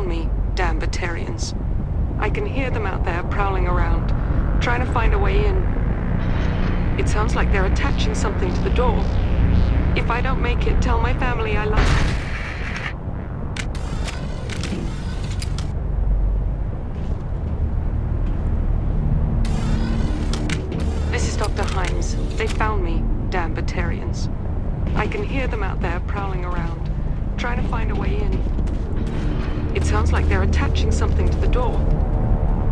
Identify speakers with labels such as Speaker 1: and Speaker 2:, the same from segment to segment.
Speaker 1: found me, damn Batarians. I can hear them out there prowling around, trying to find a way in. It sounds like they're attaching something to the door. If I don't make it, tell my family I love them. This is Dr. Himes. They found me, damn Batarians. I can hear them out there prowling around, trying to find a way in. It sounds like they're attaching something to the door.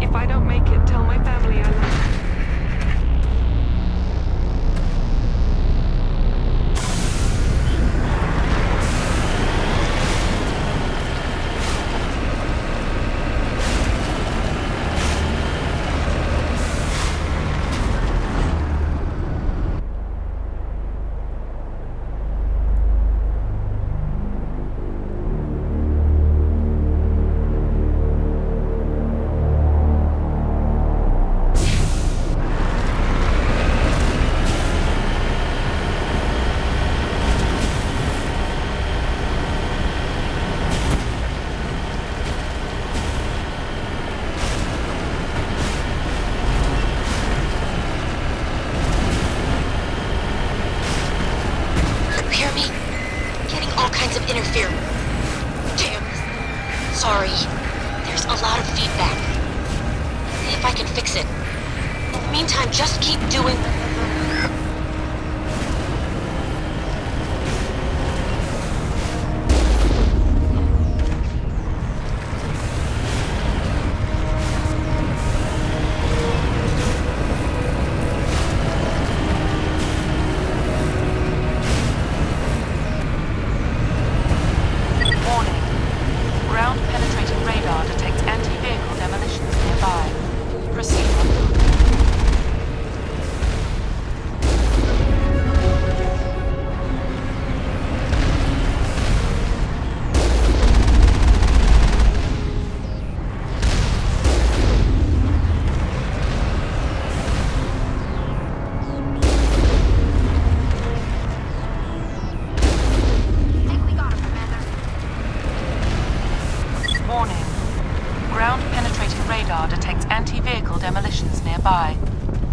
Speaker 1: If I don't make it, tell my family I love them.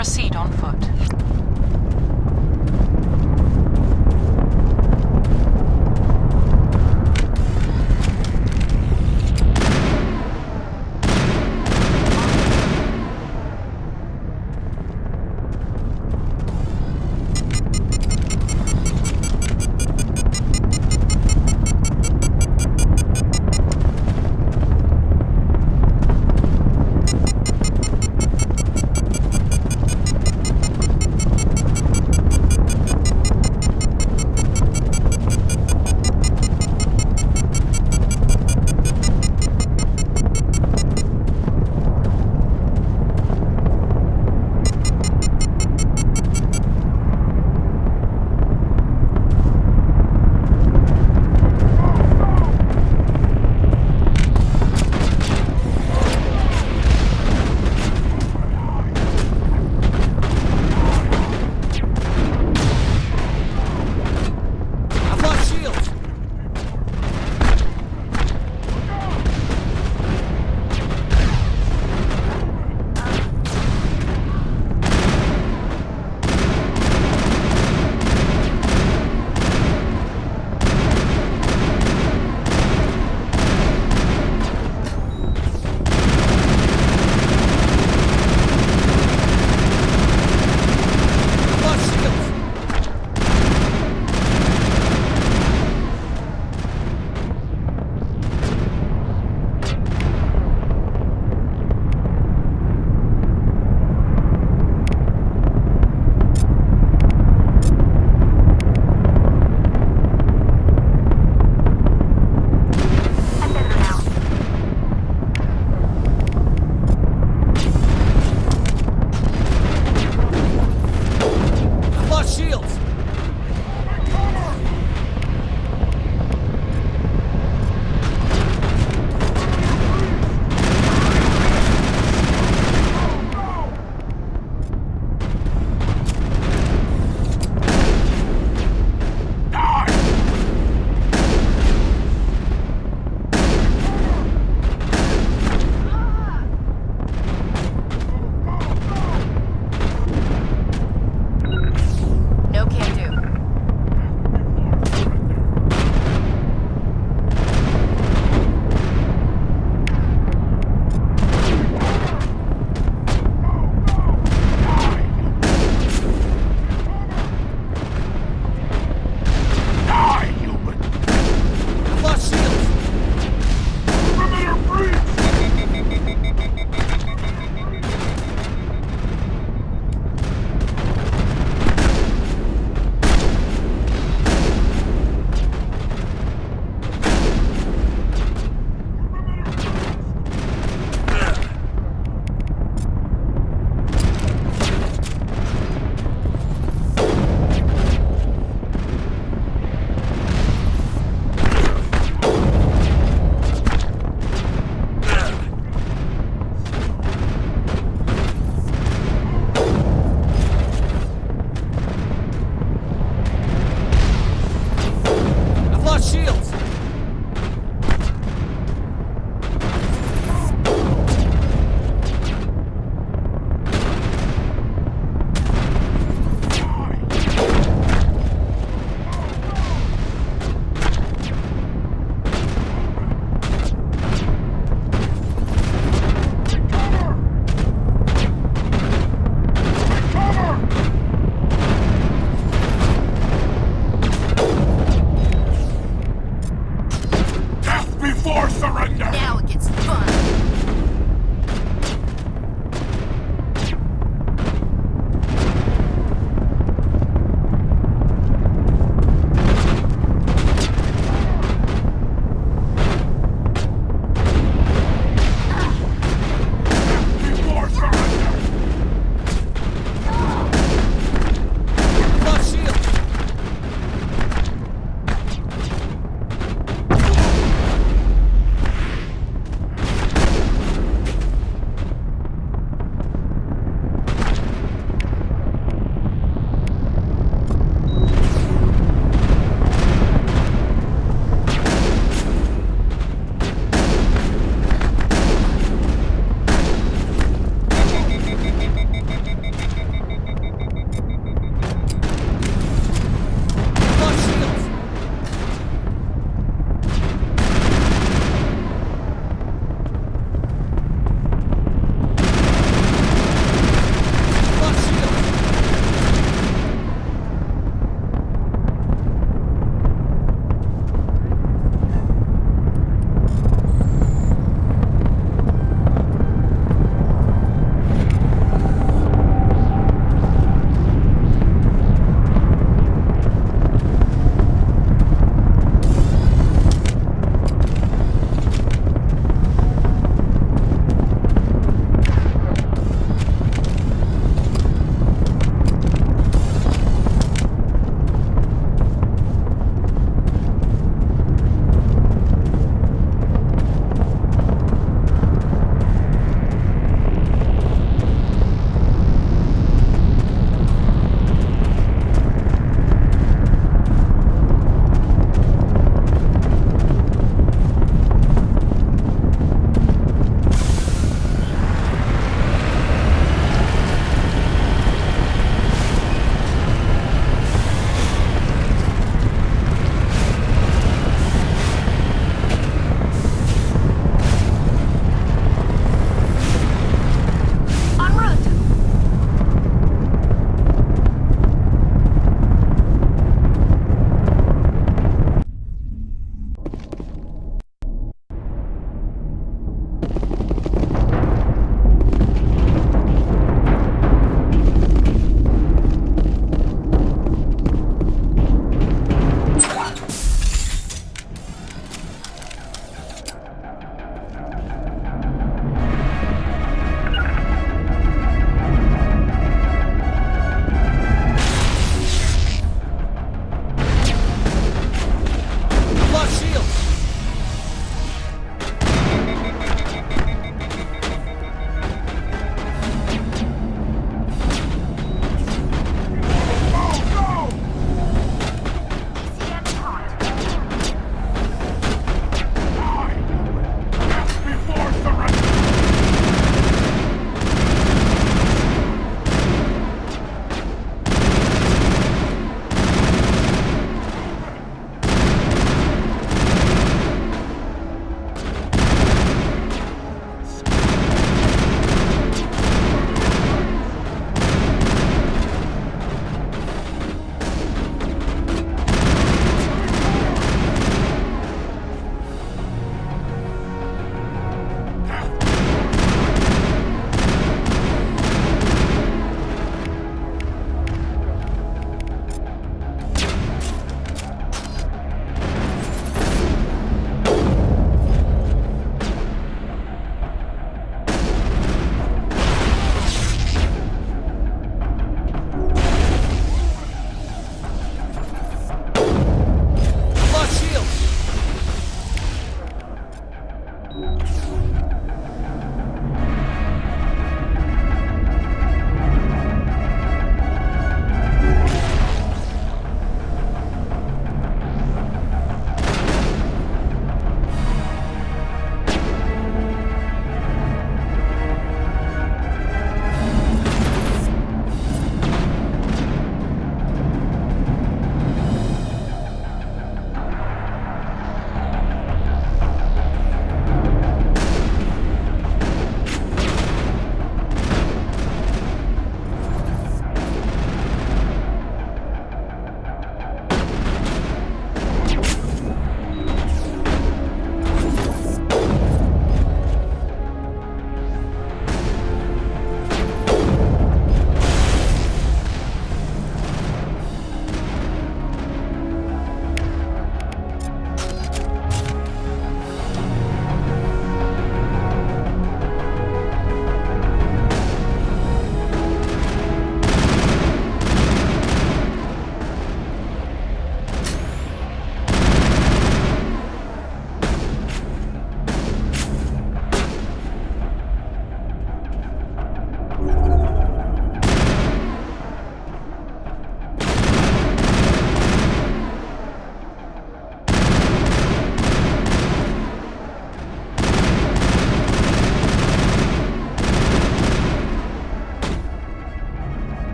Speaker 1: Proceed on foot.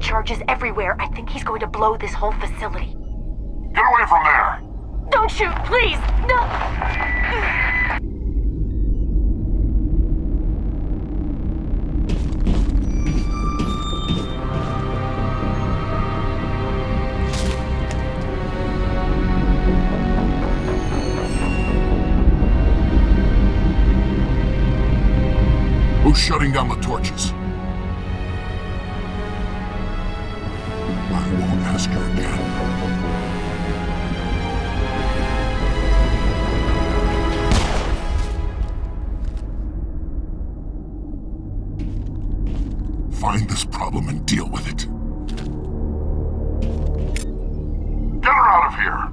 Speaker 2: charges everywhere. I think he's going to blow this whole facility.
Speaker 3: Get away from there!
Speaker 2: Don't shoot, please! No!
Speaker 3: Who's shutting down the torches? I won't ask you again. Find this problem and deal with it. Get her out of here!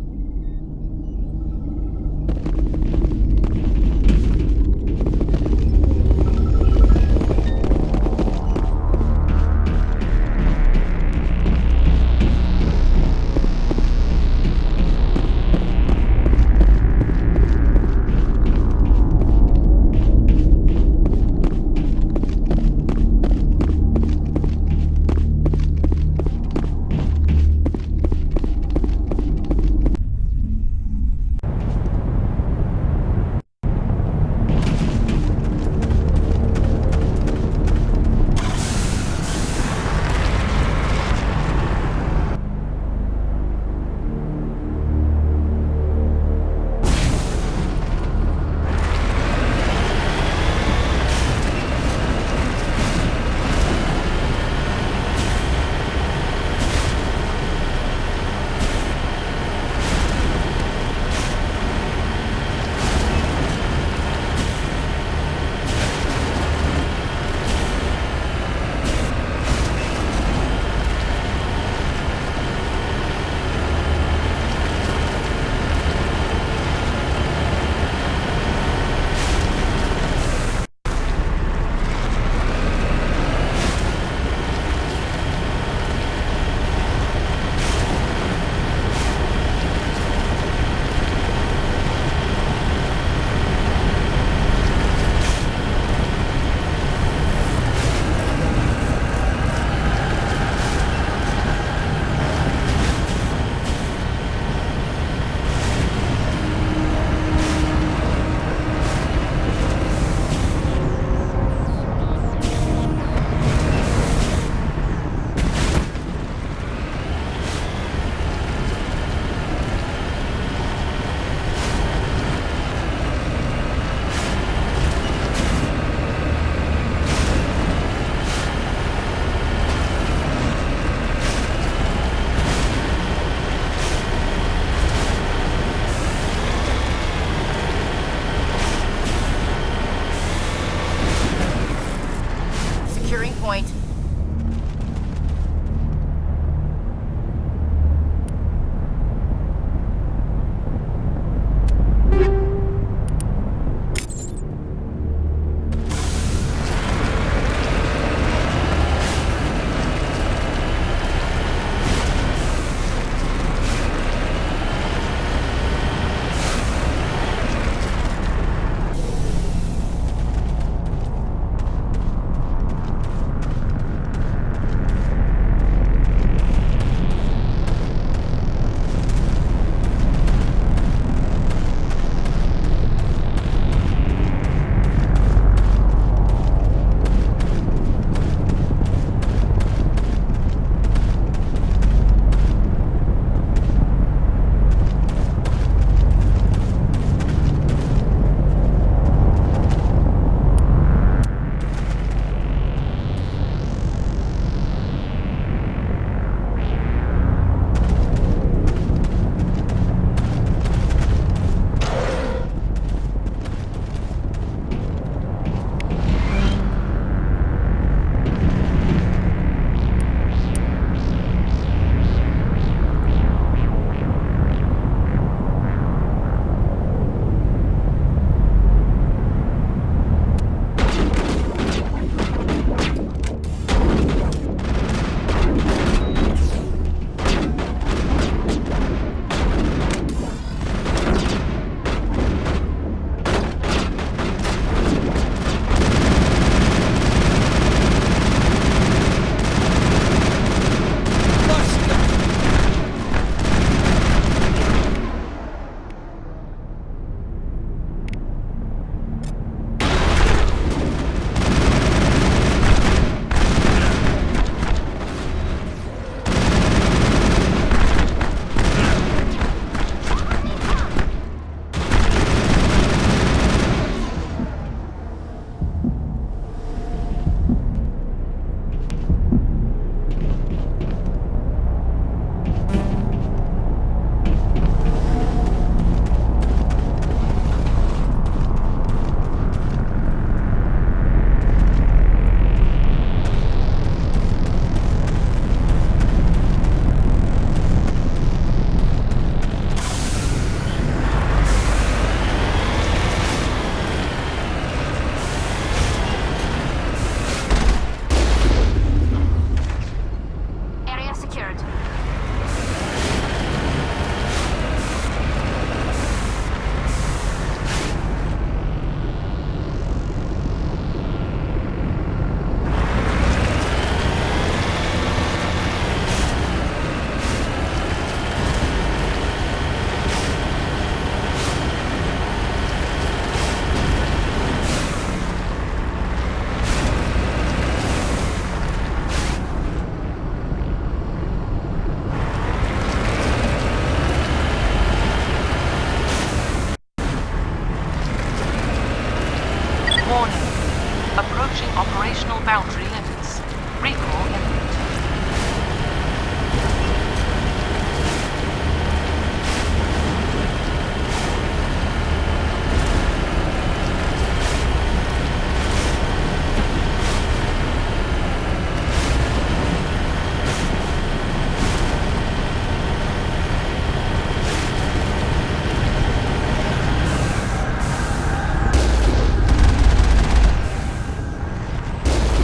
Speaker 1: Approaching operational boundary limits. Recall imminent.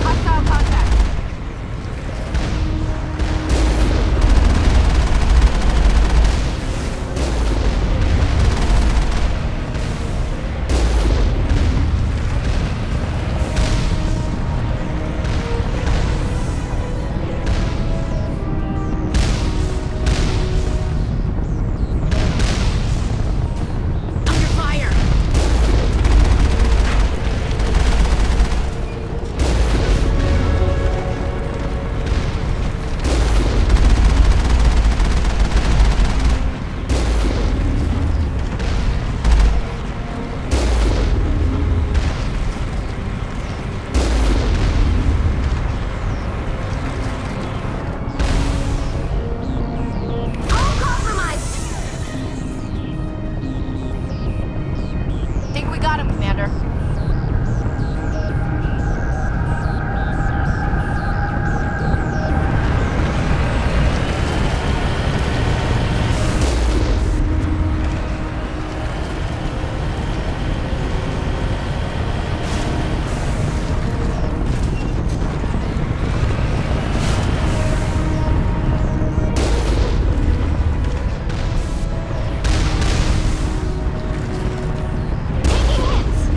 Speaker 2: Hostile contact. Under fire. All compromised. Think we got him, Commander. Taking hits.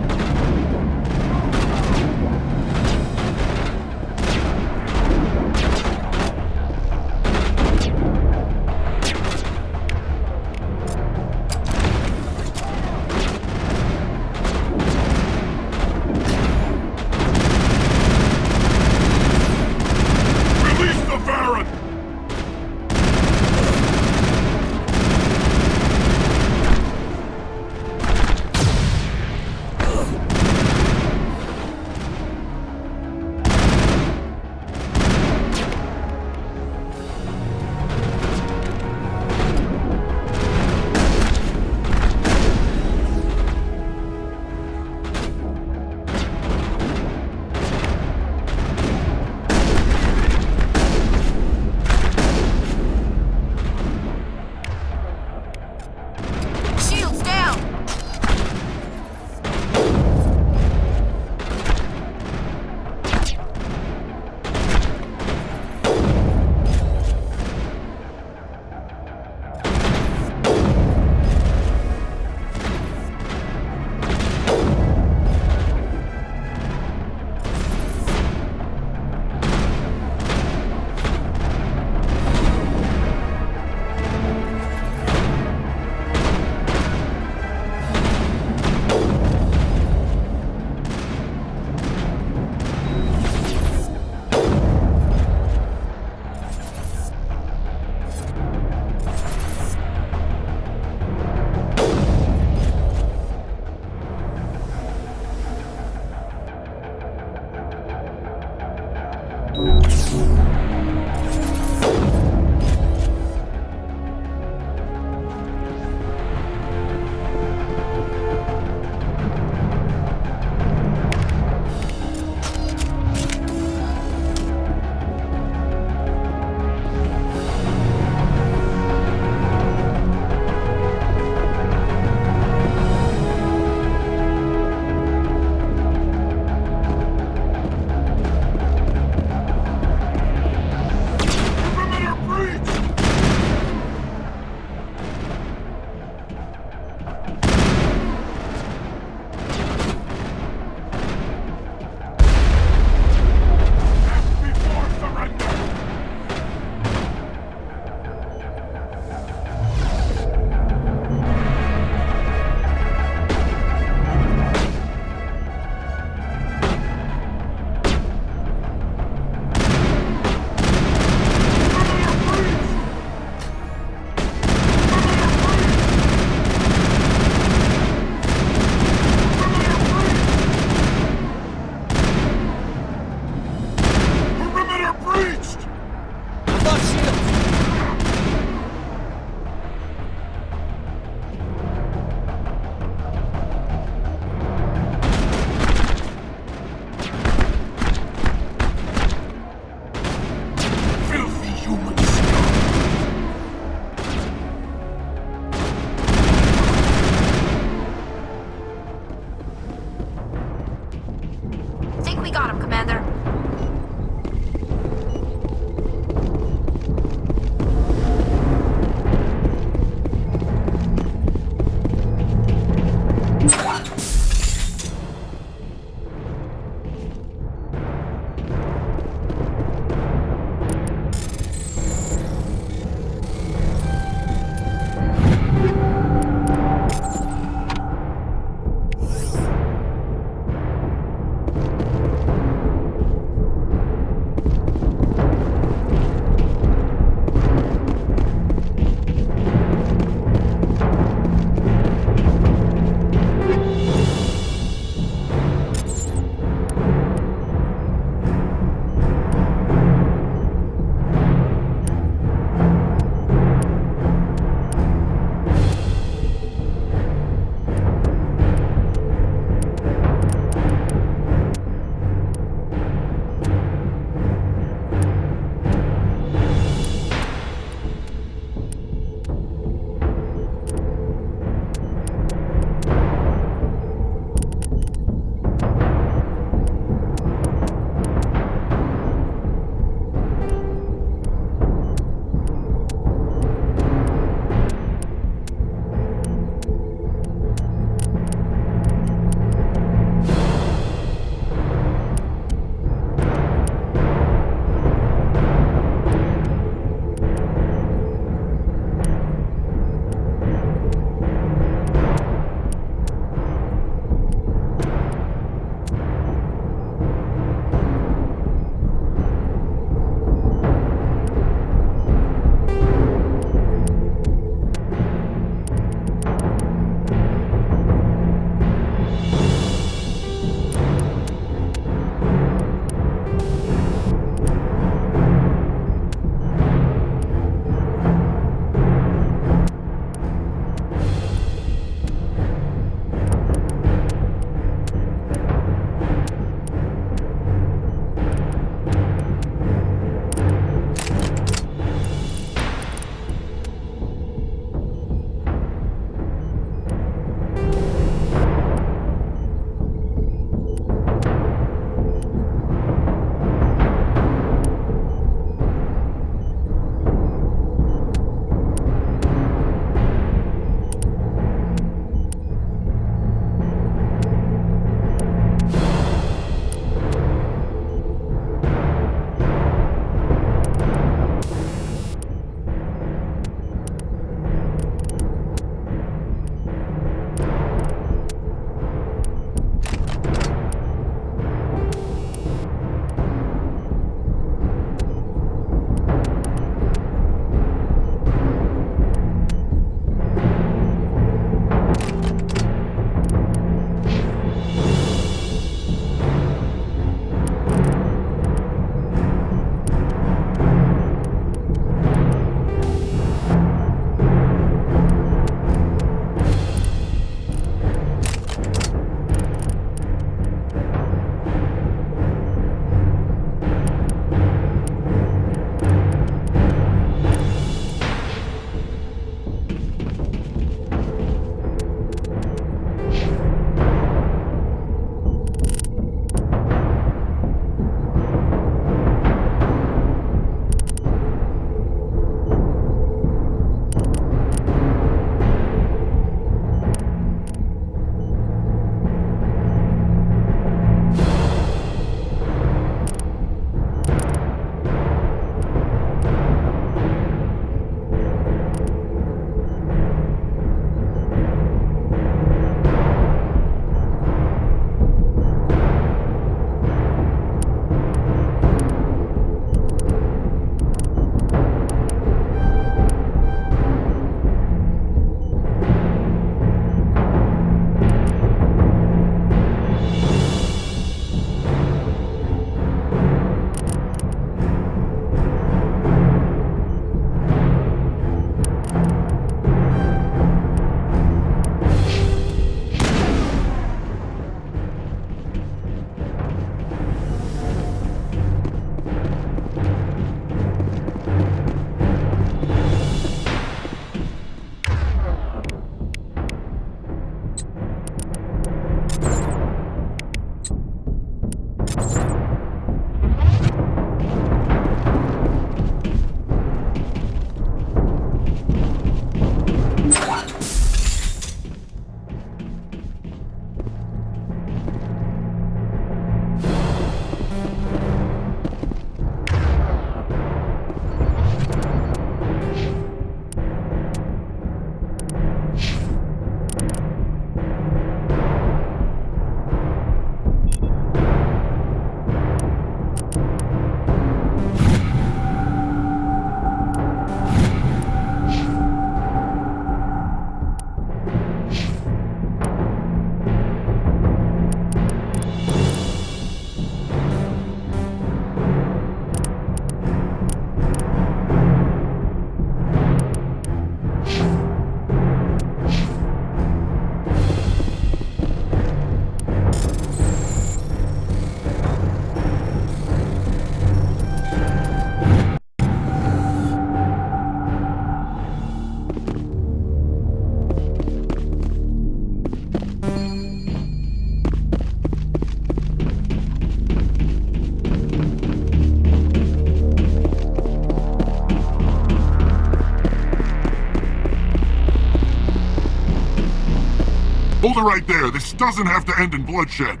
Speaker 3: Hold it right there. This doesn't have to end in bloodshed.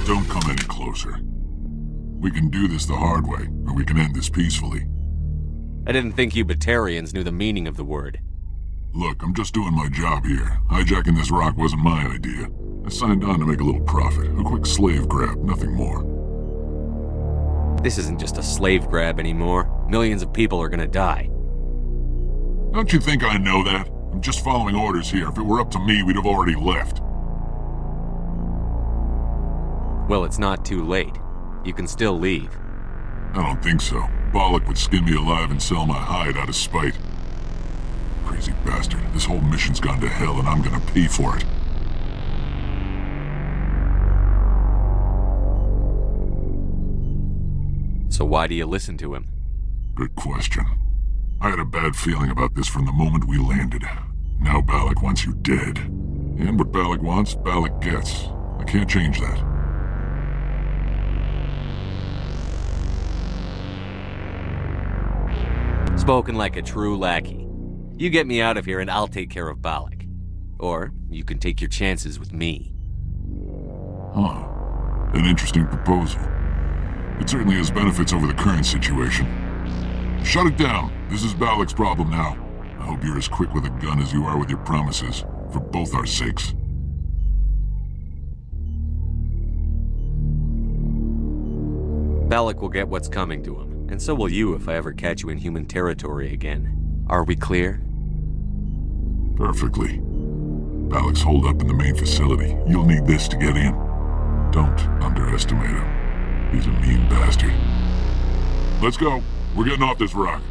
Speaker 3: Don't come any closer. We can do this the hard way, or we can end this peacefully.
Speaker 4: I didn't think you Batarians knew the meaning of the word.
Speaker 3: Look, I'm just doing my job here. Hijacking this rock wasn't my idea. I signed on to make a little profit. A quick slave grab, nothing more.
Speaker 4: This isn't just a slave grab anymore. Millions of people are gonna die.
Speaker 3: Don't you think I know that? I'm just following orders here. If it were up to me, we'd have already left.
Speaker 4: Well, it's not too late. You can still leave.
Speaker 3: I don't think so. Balak would skin me alive and sell my hide out of spite. Crazy bastard. This whole mission's gone to hell and I'm gonna pay for it.
Speaker 4: So why do you listen to him?
Speaker 3: Good question. I had a bad feeling about this from the moment we landed. Now Balak wants you dead. And what Balak wants, Balak gets. I can't change that.
Speaker 4: Spoken like a true lackey. You get me out of here and I'll take care of Balak. Or you can take your chances with me.
Speaker 3: Huh. An interesting proposal. It certainly has benefits over the current situation. Shut it down. This is Balak's problem now. I hope you're as quick with a gun as you are with your promises, for both our sakes.
Speaker 4: Balak will get what's coming to him, and so will you if I ever catch you in human territory again. Are we clear?
Speaker 3: Perfectly. Balak's holed up in the main facility. You'll need this to get in. Don't underestimate him. He's a mean bastard. Let's go. We're getting off this rock.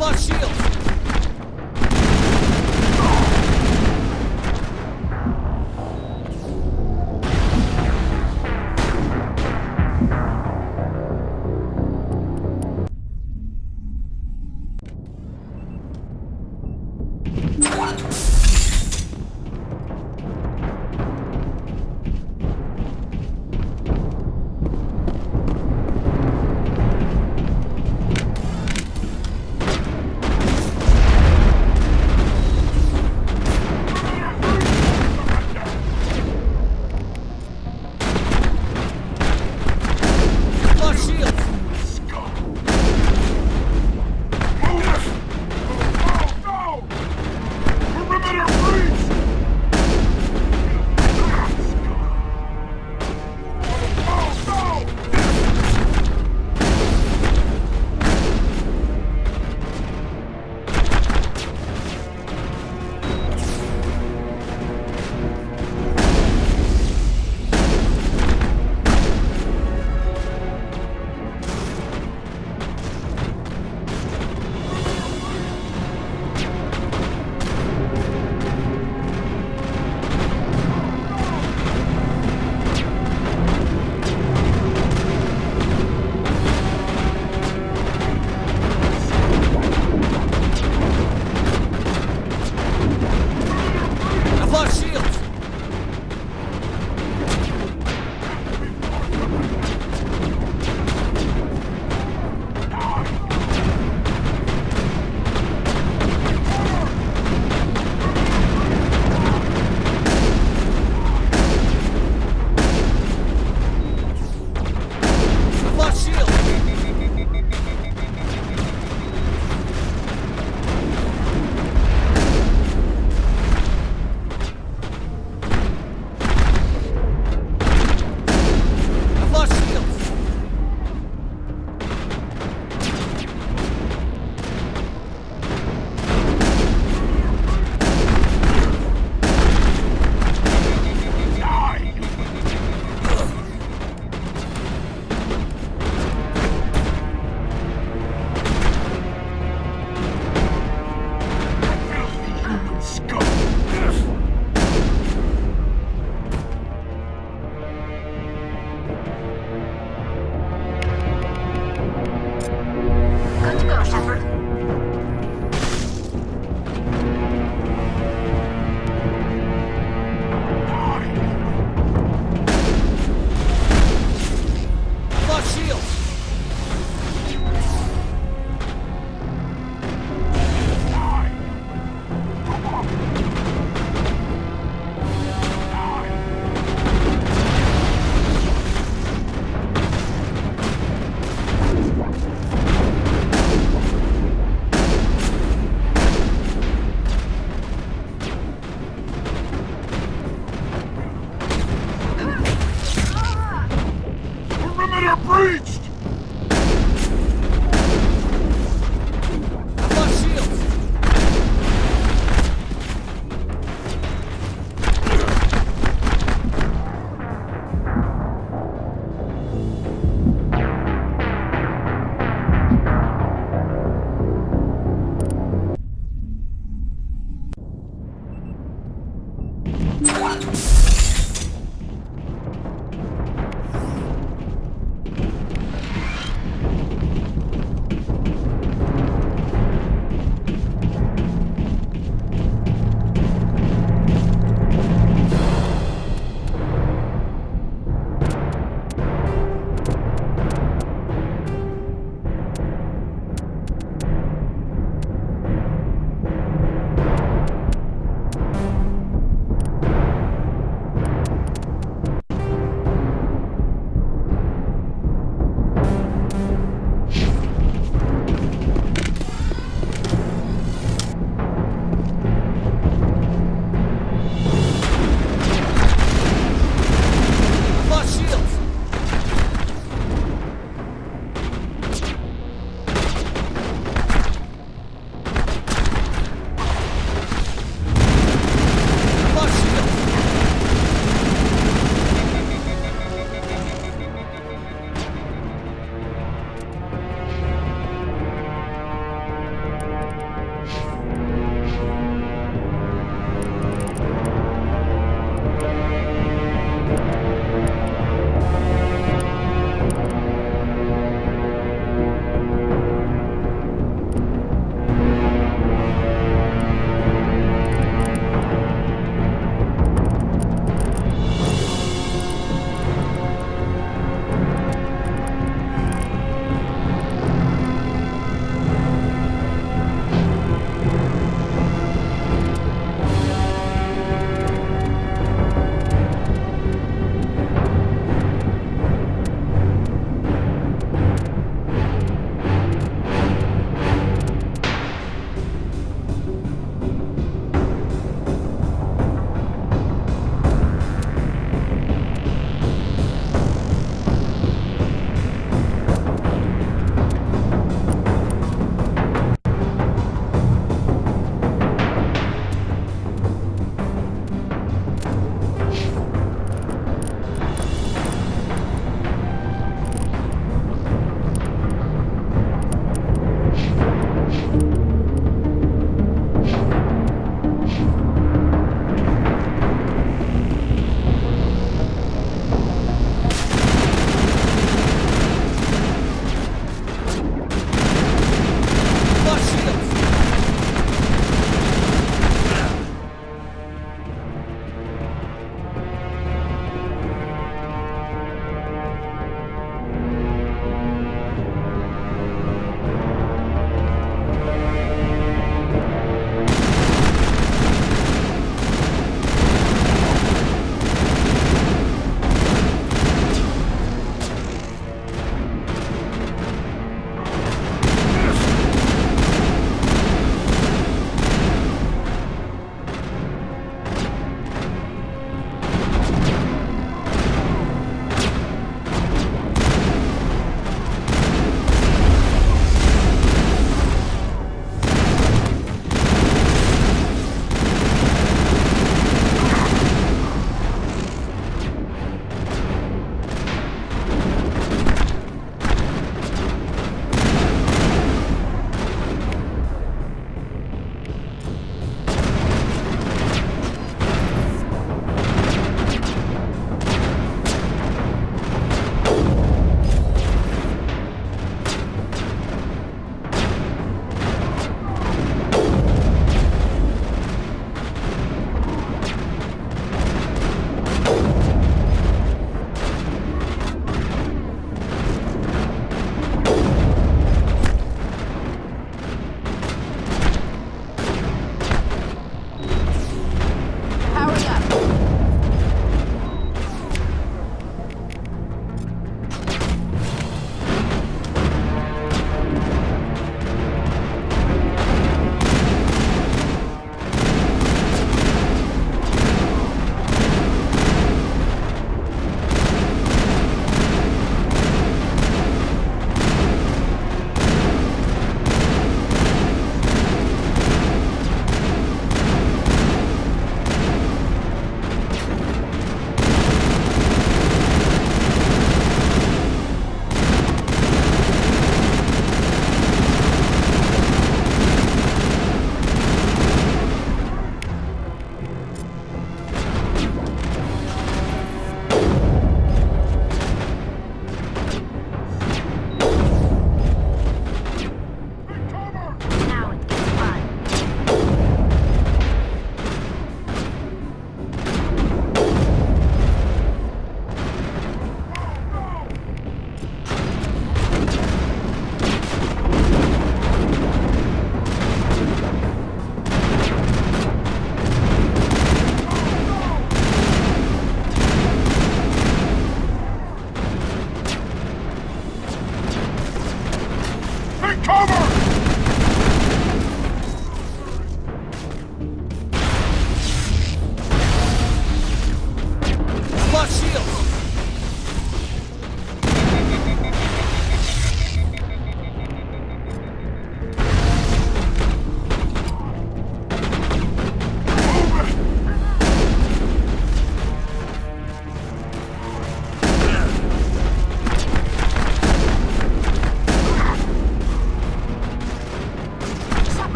Speaker 5: lost shields!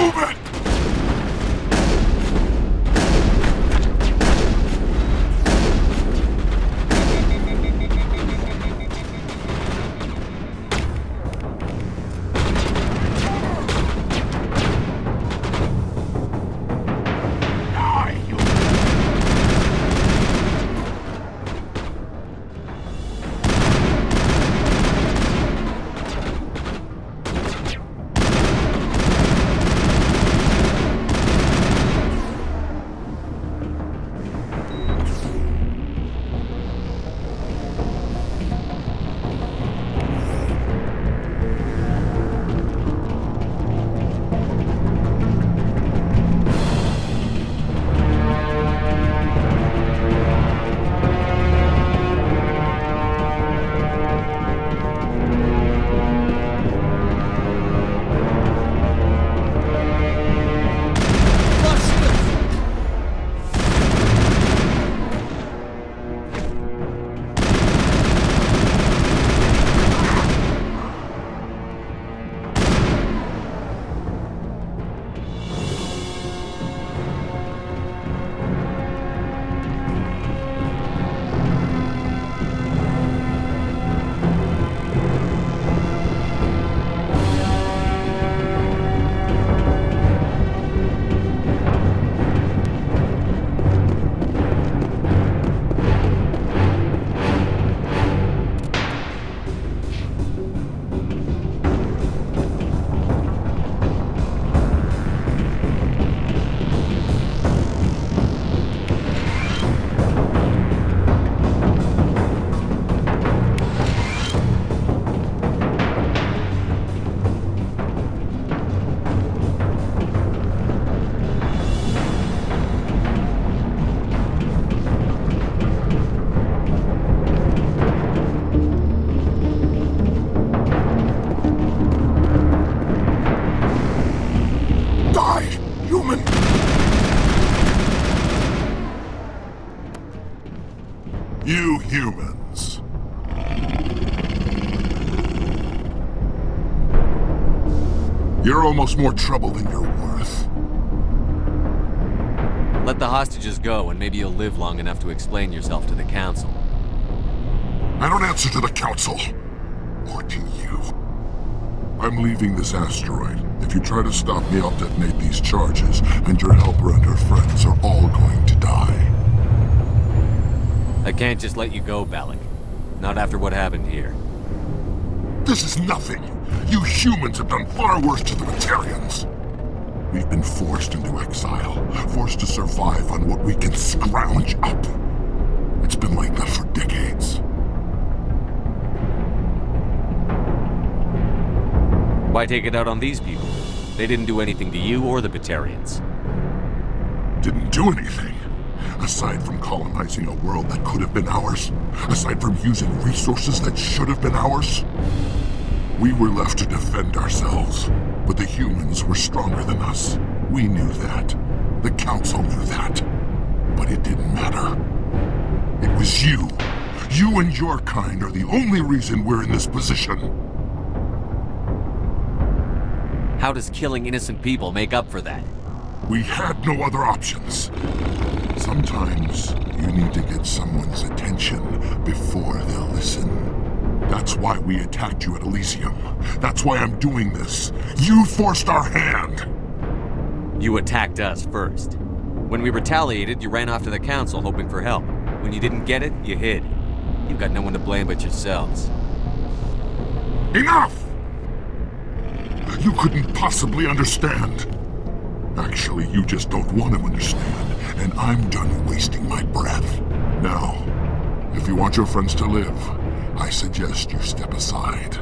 Speaker 3: Move it! You humans. You're almost more trouble than you're worth.
Speaker 4: Let the hostages go, and maybe you'll live long enough to explain yourself to the Council.
Speaker 3: I don't answer to the Council. Or to you. I'm leaving this asteroid. If you try to stop me, I'll detonate these charges, and your helper and her friends are all going to die.
Speaker 4: I can't just let you go, Balak. Not after what happened here.
Speaker 3: This is nothing. You humans have done far worse to the Batarians. We've been forced into exile, forced to survive on what we can scrounge up. It's been like that for decades.
Speaker 4: Why take it out on these people? They didn't do anything to you or the Batarians.
Speaker 3: Didn't do anything. Aside from colonizing a world that could have been ours. Aside from using resources that should have been ours. We were left to defend ourselves. But the humans were stronger than us. We knew that. The Council knew that. But it didn't matter. It was you. You and your kind are the only reason we're in this position.
Speaker 4: How does killing innocent people make up for that?
Speaker 3: We had no other options. Sometimes you need to get someone's attention before they'll listen. That's why we attacked you at Elysium. That's why I'm doing this. You forced our hand!
Speaker 4: You attacked us first. When we retaliated, you ran off to the Council hoping for help. When you didn't get it, you hid. You've got no one to blame but yourselves.
Speaker 3: Enough! You couldn't possibly understand. Actually, you just don't want to understand, and I'm done wasting my breath. Now, if you want your friends to live, I suggest you step aside.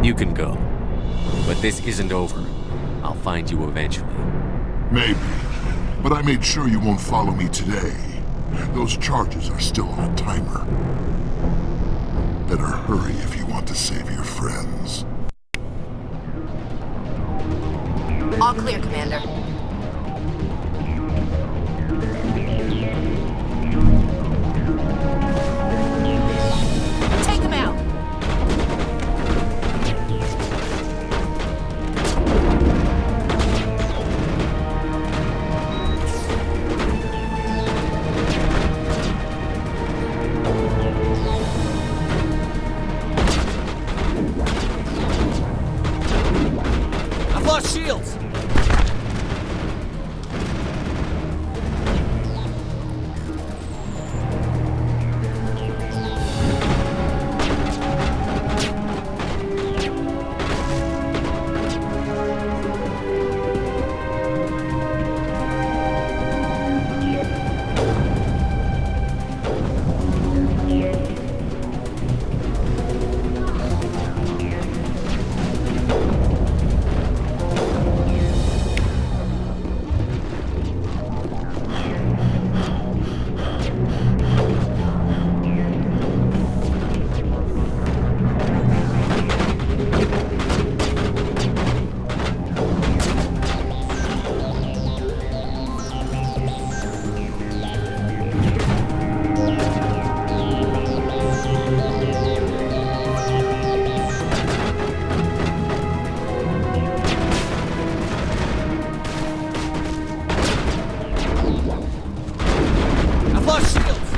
Speaker 4: You can go. But this isn't over. I'll find you eventually.
Speaker 3: Maybe. But I made sure you won't follow me today. Those charges are still on a timer. Better hurry if you want to save your friends.
Speaker 2: All clear, Commander. Take them out!
Speaker 4: I've lost shields! I've lost shields!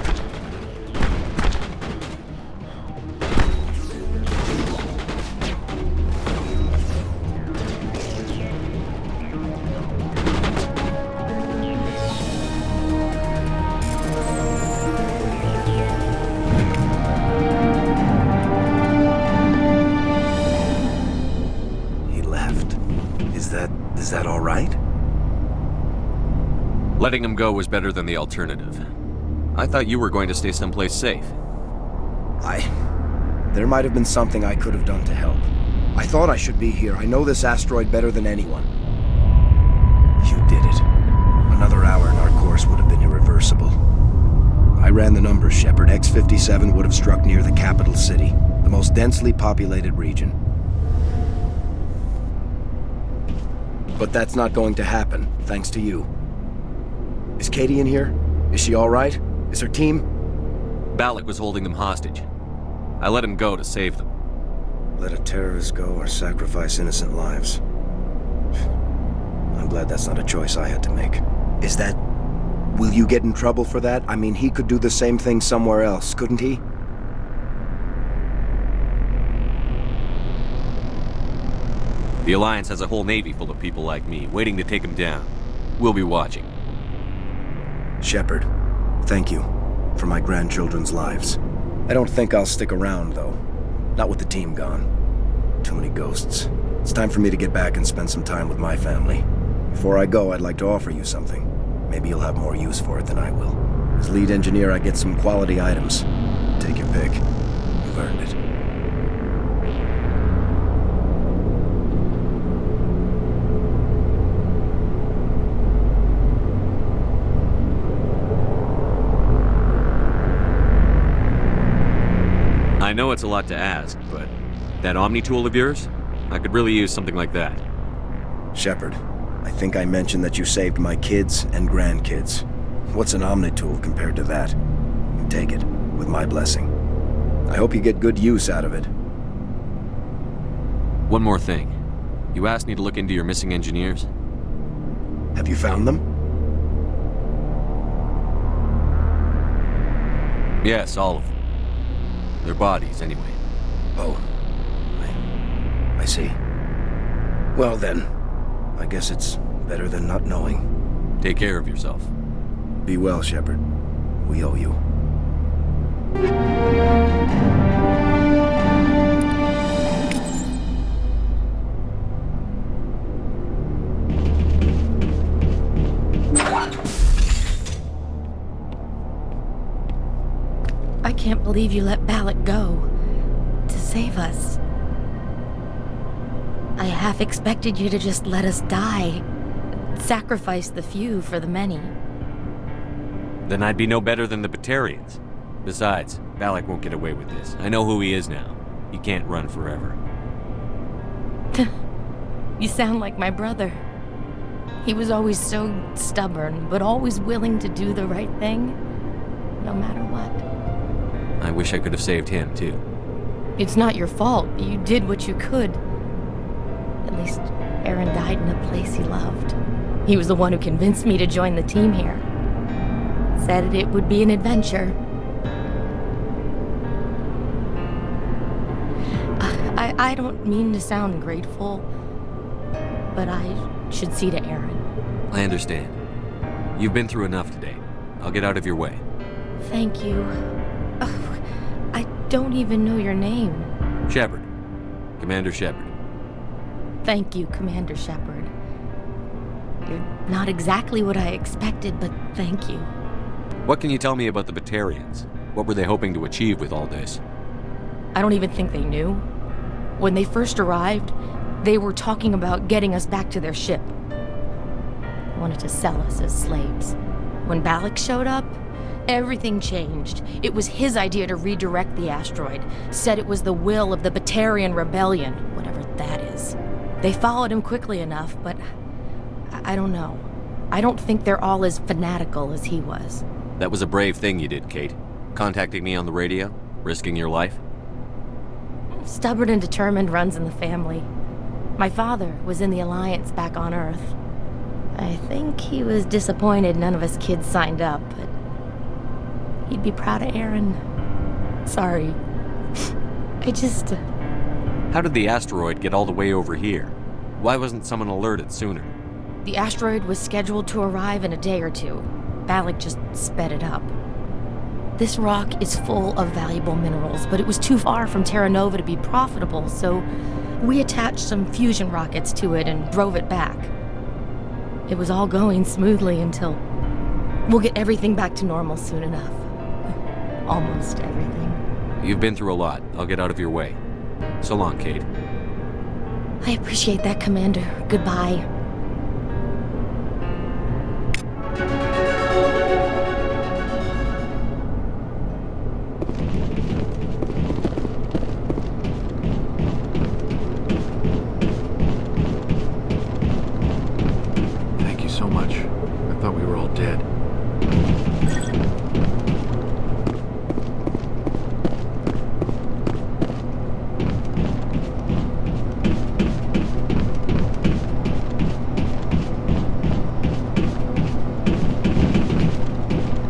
Speaker 5: He left. Is that all right?
Speaker 4: Letting him go was better than the alternative. I thought you were going to stay someplace safe.
Speaker 5: There might have been something I could have done to help. I thought I should be here. I know this asteroid better than anyone. You did it. Another hour and our course would have been irreversible. I ran the numbers, Shepard. X-57 would have struck near the capital city, the most densely populated region. But that's not going to happen, thanks to you. Is Katie in here? Is she all right? Is her team?
Speaker 4: Balak was holding them hostage. I let him go to save them.
Speaker 5: Let a terrorist go or sacrifice innocent lives. I'm glad that's not a choice I had to make. Is that... Will you get in trouble for that? I mean, he could do the same thing somewhere else, couldn't he?
Speaker 4: The Alliance has a whole navy full of people like me, waiting to take him down. We'll be watching.
Speaker 5: Shepard, thank you for my grandchildren's lives. I don't think I'll stick around, though. Not with the team gone. Too many ghosts. It's time for me to get back and spend some time with my family. Before I go, I'd like to offer you something. Maybe you'll have more use for it than I will. As lead engineer, I get some quality items. Take your pick. You've earned it.
Speaker 4: I know it's a lot to ask, but that Omni tool of yours? I could really use something like that.
Speaker 5: Shepard, I think I mentioned that you saved my kids and grandkids. What's an Omni tool compared to that? Take it, with my blessing. I hope you get good use out of it.
Speaker 4: One more thing. You asked me to look into your missing engineers?
Speaker 5: Have you found them?
Speaker 4: Yes, all of them. Their bodies, anyway.
Speaker 5: Oh. I see. Well then, I guess it's better than not knowing.
Speaker 4: Take care of yourself.
Speaker 5: Be well, Shepard. We owe you.
Speaker 2: I can't believe you let Balak go. To save us. I half expected you to just let us die. Sacrifice the few for the many.
Speaker 4: Then I'd be no better than the Batarians. Besides, Balak won't get away with this. I know who he is now. He can't run forever.
Speaker 2: You sound like my brother. He was always so stubborn, but always willing to do the right thing, no matter what.
Speaker 4: I wish I could have saved him, too.
Speaker 2: It's not your fault. You did what you could. At least Aaron died in a place he loved. He was the one who convinced me to join the team here. Said it would be an adventure. I don't mean to sound grateful, but I should see to Aaron.
Speaker 4: I understand. You've been through enough today. I'll get out of your way.
Speaker 2: Thank you. Oh, I don't even know your name.
Speaker 4: Shepard. Commander Shepard.
Speaker 2: Thank you, Commander Shepard. You're not exactly what I expected, but thank you.
Speaker 4: What can you tell me about the Batarians? What were they hoping to achieve with all this?
Speaker 2: I don't even think they knew. When they first arrived, they were talking about getting us back to their ship. They wanted to sell us as slaves. When Balak showed up, everything changed. It was his idea to redirect the asteroid. Said it was the will of the Batarian Rebellion, whatever that is. They followed him quickly enough, but I don't know. I don't think they're all as fanatical as he was.
Speaker 4: That was a brave thing you did, Kate. Contacting me on the radio, risking your life.
Speaker 2: Stubborn and determined runs in the family. My father was in the Alliance back on Earth. I think he was disappointed none of us kids signed up, but he'd be proud of Aaron. Sorry. I just...
Speaker 4: How did the asteroid get all the way over here? Why wasn't someone alerted sooner?
Speaker 2: The asteroid was scheduled to arrive in a day or two. Balak just sped it up. This rock is full of valuable minerals, but it was too far from Terra Nova to be profitable, so we attached some fusion rockets to it and drove it back. It was all going smoothly until... We'll get everything back to normal soon enough. Almost everything.
Speaker 4: You've been through a lot. I'll get out of your way. So long, Kate.
Speaker 2: I appreciate that, Commander. Goodbye.
Speaker 6: Thank you so much. I thought we were all dead.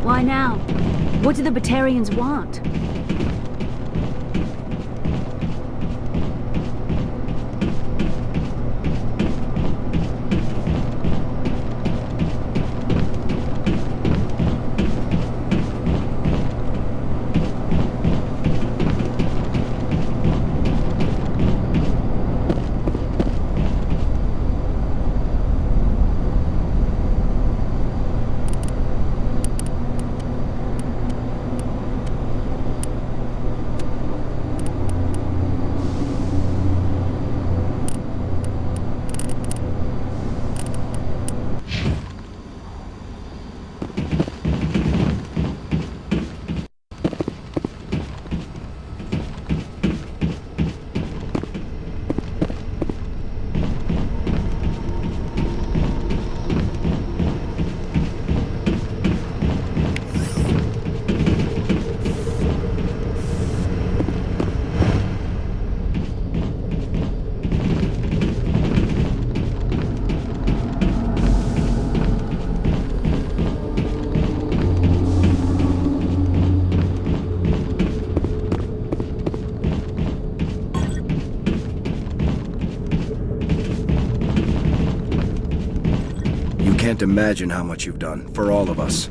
Speaker 7: Why now? What do the Batarians want?
Speaker 5: Can't imagine how much you've done for all of us.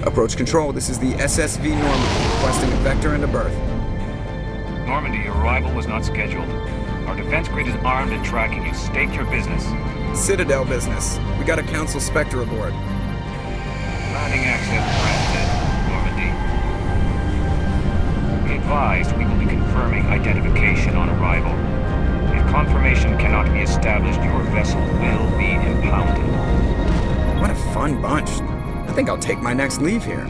Speaker 8: Approach control, this is the SSV Normandy, requesting a vector and a berth.
Speaker 9: Normandy, your arrival was not scheduled. Our defense grid is armed and tracking you. State your business.
Speaker 8: Citadel business. We got a Council Spectre aboard.
Speaker 9: Landing access granted, Normandy. Be advised, we will be confirming identification on arrival. If confirmation cannot be established, your vessel will be impounded.
Speaker 8: What a fun bunch. I think I'll take my next leave here.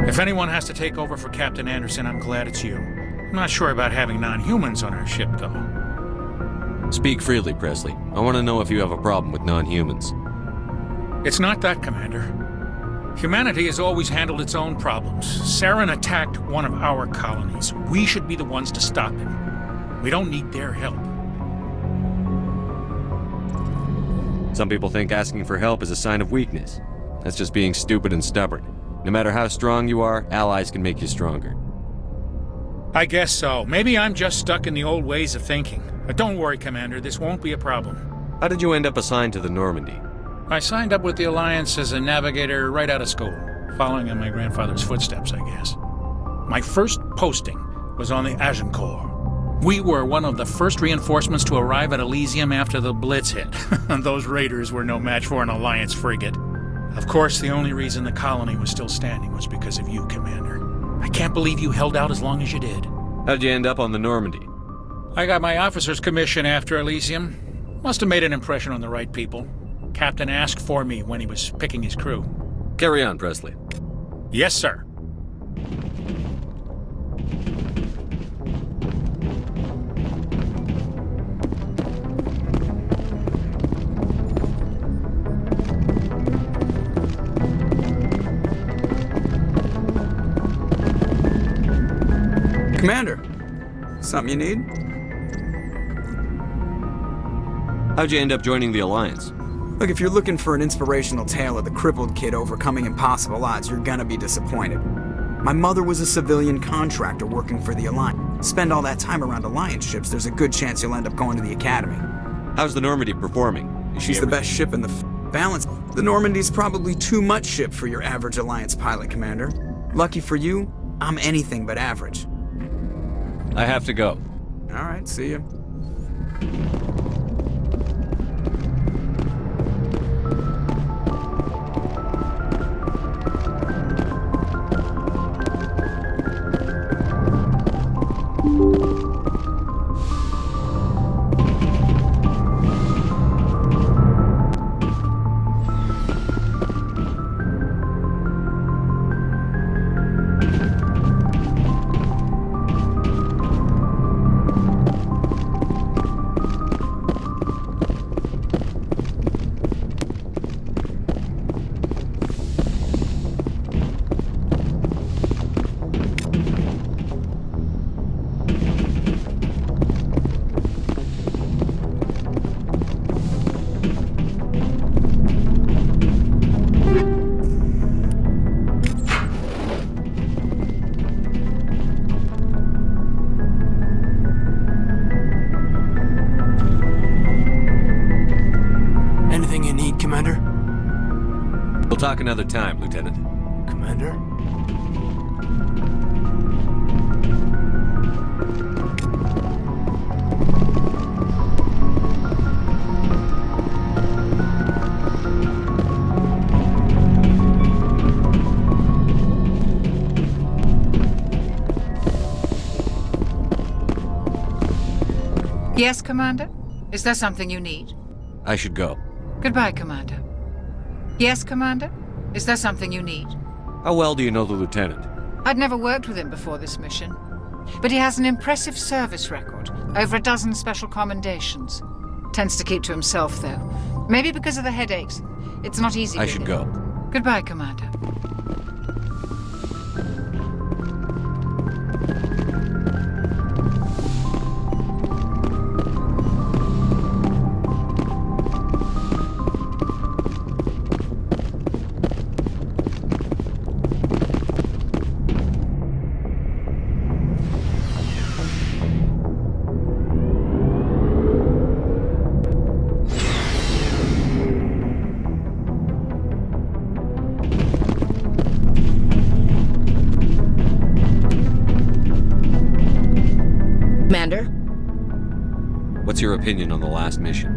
Speaker 10: If anyone has to take over for Captain Anderson, I'm glad it's you. I'm not sure about having non-humans on our ship, though.
Speaker 4: Speak freely, Presley. I want to know if you have a problem with non-humans.
Speaker 10: It's not that, Commander. Humanity has always handled its own problems. Saren attacked one of our colonies. We should be the ones to stop him. We don't need their help.
Speaker 4: Some people think asking for help is a sign of weakness. That's just being stupid and stubborn. No matter how strong you are, allies can make you stronger.
Speaker 10: I guess so. Maybe I'm just stuck in the old ways of thinking. But don't worry, Commander, this won't be a problem.
Speaker 4: How did you end up assigned to the Normandy?
Speaker 10: I signed up with the Alliance as a navigator right out of school, following in my grandfather's footsteps, I guess. My first posting was on the Agincourt. We were one of the first reinforcements to arrive at Elysium after the Blitz hit. Those raiders were no match for an Alliance frigate. Of course, the only reason the colony was still standing was because of you, Commander. I can't believe you held out as long as you did.
Speaker 4: How'd you end up on the Normandy?
Speaker 10: I got my officer's commission after Elysium. Must have made an impression on the right people. Captain asked for me when he was picking his crew.
Speaker 4: Carry on, Presley.
Speaker 10: Yes, sir.
Speaker 8: Commander, something you need?
Speaker 4: How'd you end up joining the Alliance?
Speaker 8: Look, if you're looking for an inspirational tale of the crippled kid overcoming impossible odds, you're gonna be disappointed. My mother was a civilian contractor working for the Alliance. Spend all that time around Alliance ships, there's a good chance you'll end up going to the Academy.
Speaker 4: How's the Normandy performing?
Speaker 8: She's the best ship in the balance. The Normandy's probably too much ship for your average Alliance pilot, Commander. Lucky for you, I'm anything but average.
Speaker 4: I have to go.
Speaker 8: All right, see ya.
Speaker 4: another time, Lieutenant.
Speaker 6: Commander?
Speaker 11: Yes, Commander? Is there something you need?
Speaker 4: I should go.
Speaker 11: Goodbye, Commander. Yes, Commander? Is there something you need?
Speaker 4: How well do you know the Lieutenant?
Speaker 11: I'd never worked with him before this mission. But he has an impressive service record. Over a dozen special commendations. Tends to keep to himself, though. Maybe because of the headaches. It's not easy
Speaker 4: I
Speaker 11: with
Speaker 4: should
Speaker 11: him.
Speaker 4: go.
Speaker 11: Goodbye, Commander.
Speaker 2: Commander?
Speaker 4: What's your opinion on the last mission?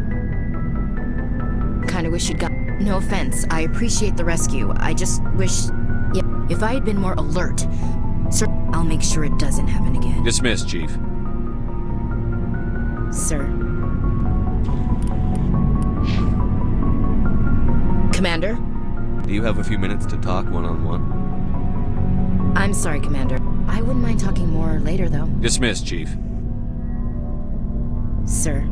Speaker 2: Kinda wish you'd got... No offense, I appreciate the rescue. I just wish... Yeah, if I had been more alert... Sir, I'll make sure it doesn't happen again.
Speaker 4: Dismissed, Chief.
Speaker 2: Sir. Commander?
Speaker 4: Do you have a few minutes to talk one-on-one?
Speaker 2: I'm sorry, Commander. I wouldn't mind talking more later, though.
Speaker 4: Dismissed, Chief.
Speaker 2: Sir.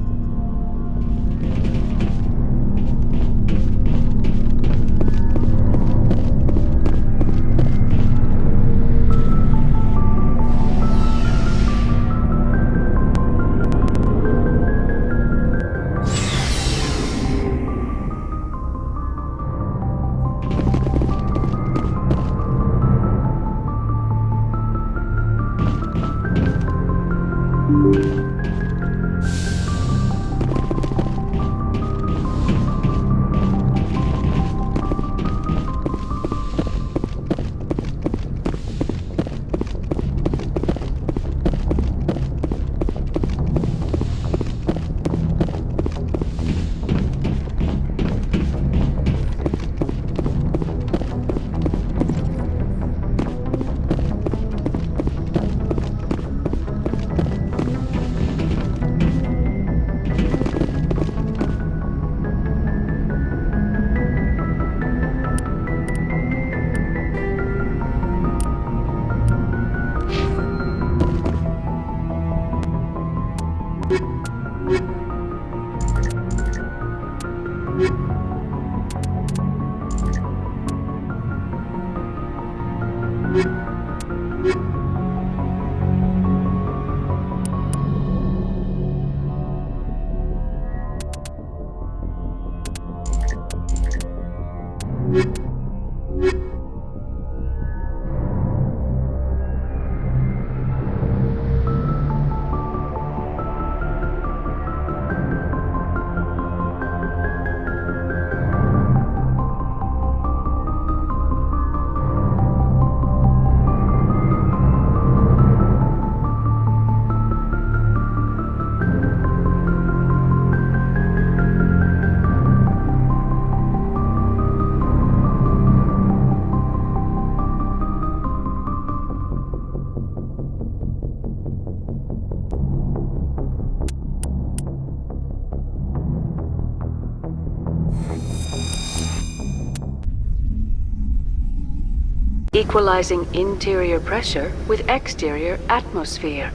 Speaker 12: Equalizing interior pressure with exterior atmosphere.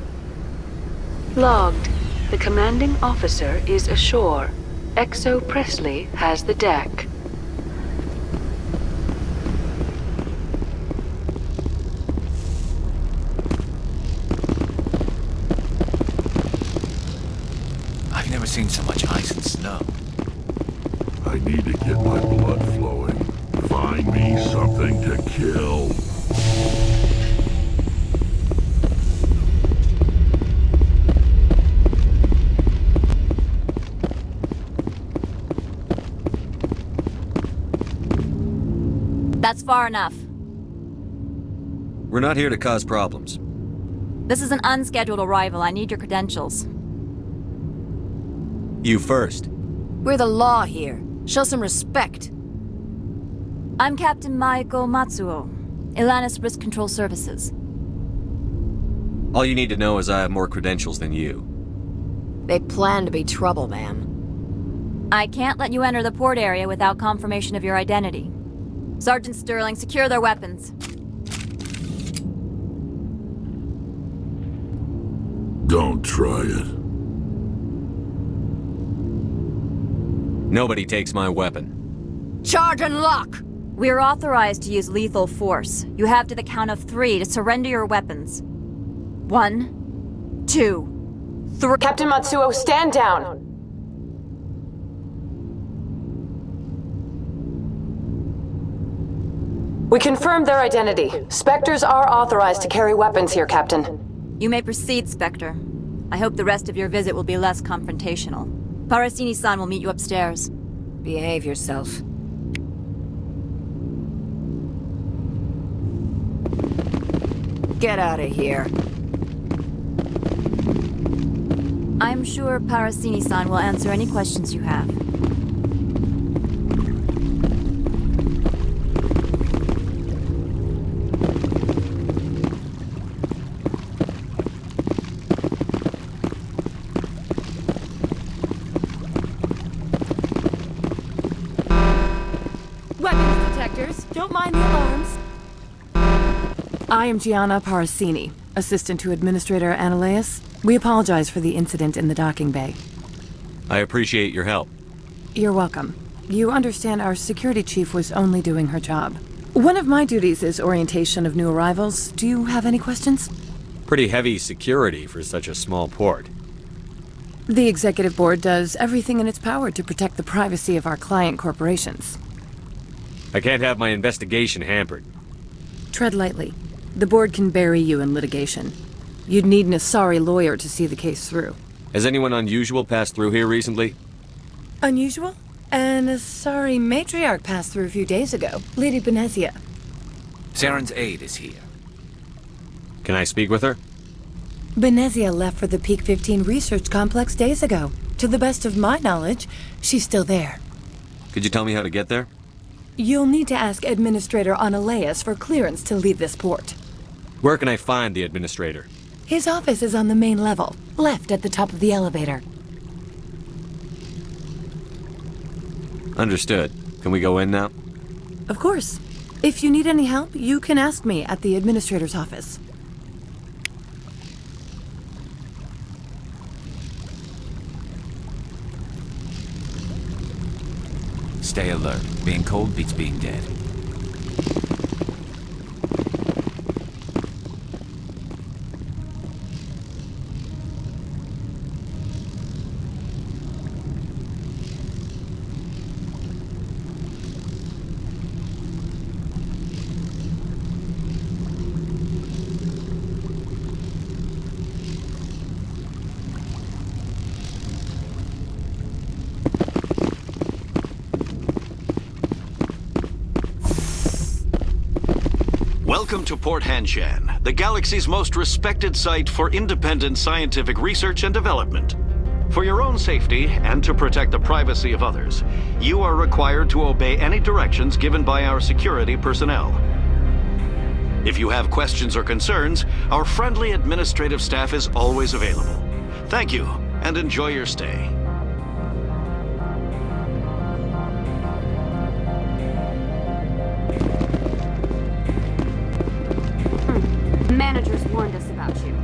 Speaker 12: Logged. The commanding officer is ashore. Exo Presley has the deck.
Speaker 6: I've never seen so much ice and snow.
Speaker 3: I need to get my blood flowing. Find me something to kill.
Speaker 13: That's far enough.
Speaker 4: We're not here to cause problems.
Speaker 13: This is an unscheduled arrival. I need your credentials.
Speaker 4: You first.
Speaker 2: We're the law here. Show some respect.
Speaker 13: I'm Captain Maiko Matsuo, Ilanis Risk Control Services.
Speaker 4: All you need to know is I have more credentials than you.
Speaker 2: They plan to be trouble, ma'am.
Speaker 13: I can't let you enter the port area without confirmation of your identity. Sergeant Sterling, secure their weapons.
Speaker 3: Don't try it.
Speaker 4: Nobody takes my weapon.
Speaker 2: Charge and lock!
Speaker 13: We are authorized to use lethal force. You have to the count of 3 to surrender your weapons. 1, 2, 3.
Speaker 1: Captain Matsuo, stand down! We confirmed their identity. Spectres are authorized to carry weapons here, Captain.
Speaker 13: You may proceed, Spectre. I hope the rest of your visit will be less confrontational. Parasini-san will meet you upstairs.
Speaker 2: Behave yourself. Get out of here.
Speaker 13: I'm sure Parasini-san will answer any questions you have.
Speaker 14: Weapons detectors. Don't mind the alarms. I am Gianna Parasini, assistant to Administrator Ananias. We apologize for the incident in the docking bay.
Speaker 4: I appreciate your help.
Speaker 14: You're welcome. You understand our security chief was only doing her job. One of my duties is orientation of new arrivals. Do you have any questions?
Speaker 4: Pretty heavy security for such a small port.
Speaker 14: The executive board does everything in its power to protect the privacy of our client corporations.
Speaker 4: I can't have my investigation hampered.
Speaker 14: Tread lightly. The board can bury you in litigation. You'd need an Asari lawyer to see the case through.
Speaker 4: Has anyone unusual passed through here recently?
Speaker 14: Unusual? An Asari matriarch passed through a few days ago. Lady Benezia.
Speaker 6: Saren's aide is here.
Speaker 4: Can I speak with her?
Speaker 14: Benezia left for the Peak 15 research complex days ago. To the best of my knowledge, she's still there.
Speaker 4: Could you tell me how to get there?
Speaker 14: You'll need to ask Administrator Ananias for clearance to leave this port.
Speaker 4: Where can I find the administrator?
Speaker 14: His office is on the main level, left at the top of the elevator.
Speaker 4: Understood. Can we go in now?
Speaker 14: Of course. If you need any help, you can ask me at the administrator's office.
Speaker 6: Stay alert. Being cold beats being dead.
Speaker 15: Welcome to Port Hanshan, the galaxy's most respected site for independent scientific research and development. For your own safety and to protect the privacy of others, you are required to obey any directions given by our security personnel. If you have questions or concerns, our friendly administrative staff is always available. Thank you, and enjoy your stay.
Speaker 7: Managers warned us about you.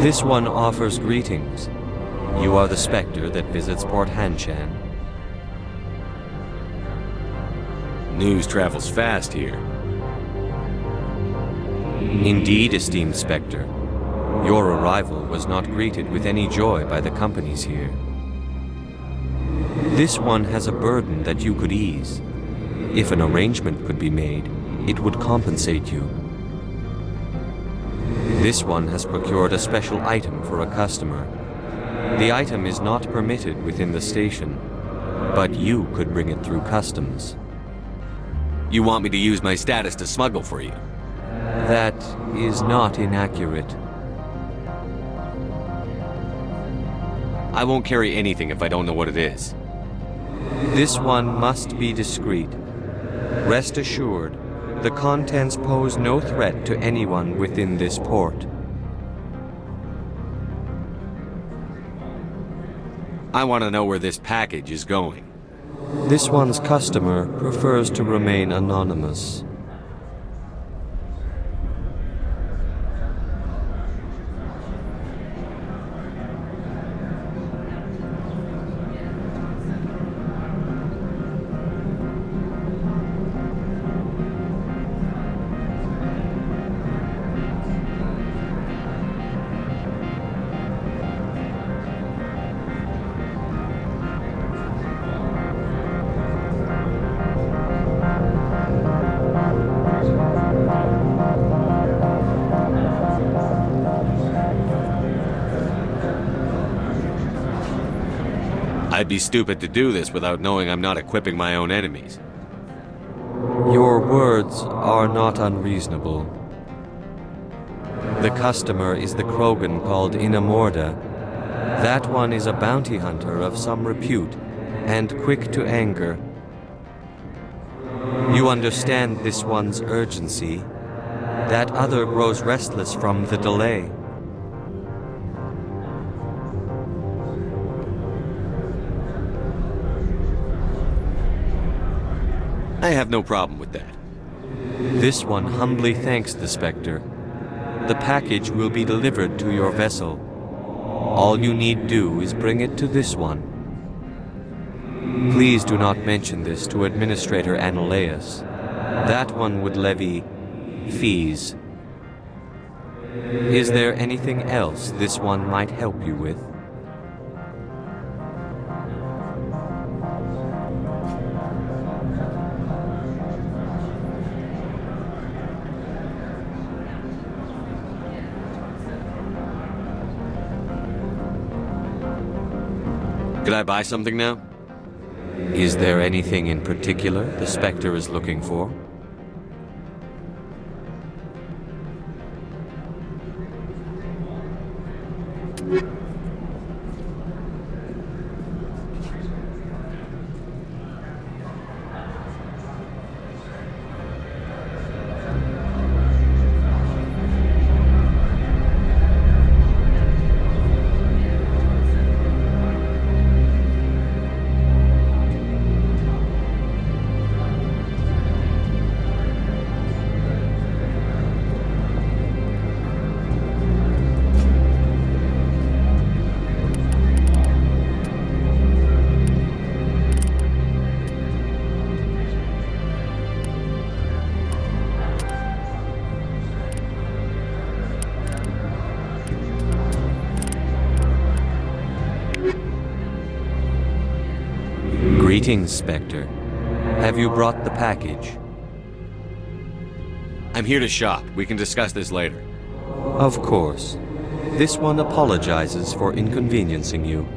Speaker 4: This one offers greetings. You are the Spectre that visits Port Hanshan. News travels fast here. Indeed, esteemed Spectre. Your arrival was not greeted with any joy by the companies here. This one has a burden that you could ease. If an arrangement could be made, it would compensate you. This one has procured a special item for a customer. The item is not permitted within the station, but you could bring it through customs. You want me to use my status to smuggle for you? That is not inaccurate. I won't carry anything if I don't know what it is. This one must be discreet. Rest assured, the contents pose no threat to anyone within this port. I want to know where this package is going. This one's customer prefers to remain anonymous. I'd be stupid to do this without knowing I'm not equipping my own enemies. Your words are not unreasonable. The customer is the Krogan called Inamorda. That one is a bounty hunter of some repute, and quick to anger. You understand this one's urgency. That other grows restless from the delay. I have no problem with that. This one humbly thanks the Spectre. The package will be delivered to your vessel. All you need do is bring it to this one. Please do not mention this to Administrator Analaeus. That one would levy fees. Is there anything else this one might help you with? Could I buy something now? Is there anything in particular the Spectre is looking for? Greetings, Spectre. Have you brought the package? I'm here to shop. We can discuss this later. Of course. This one apologizes for inconveniencing you.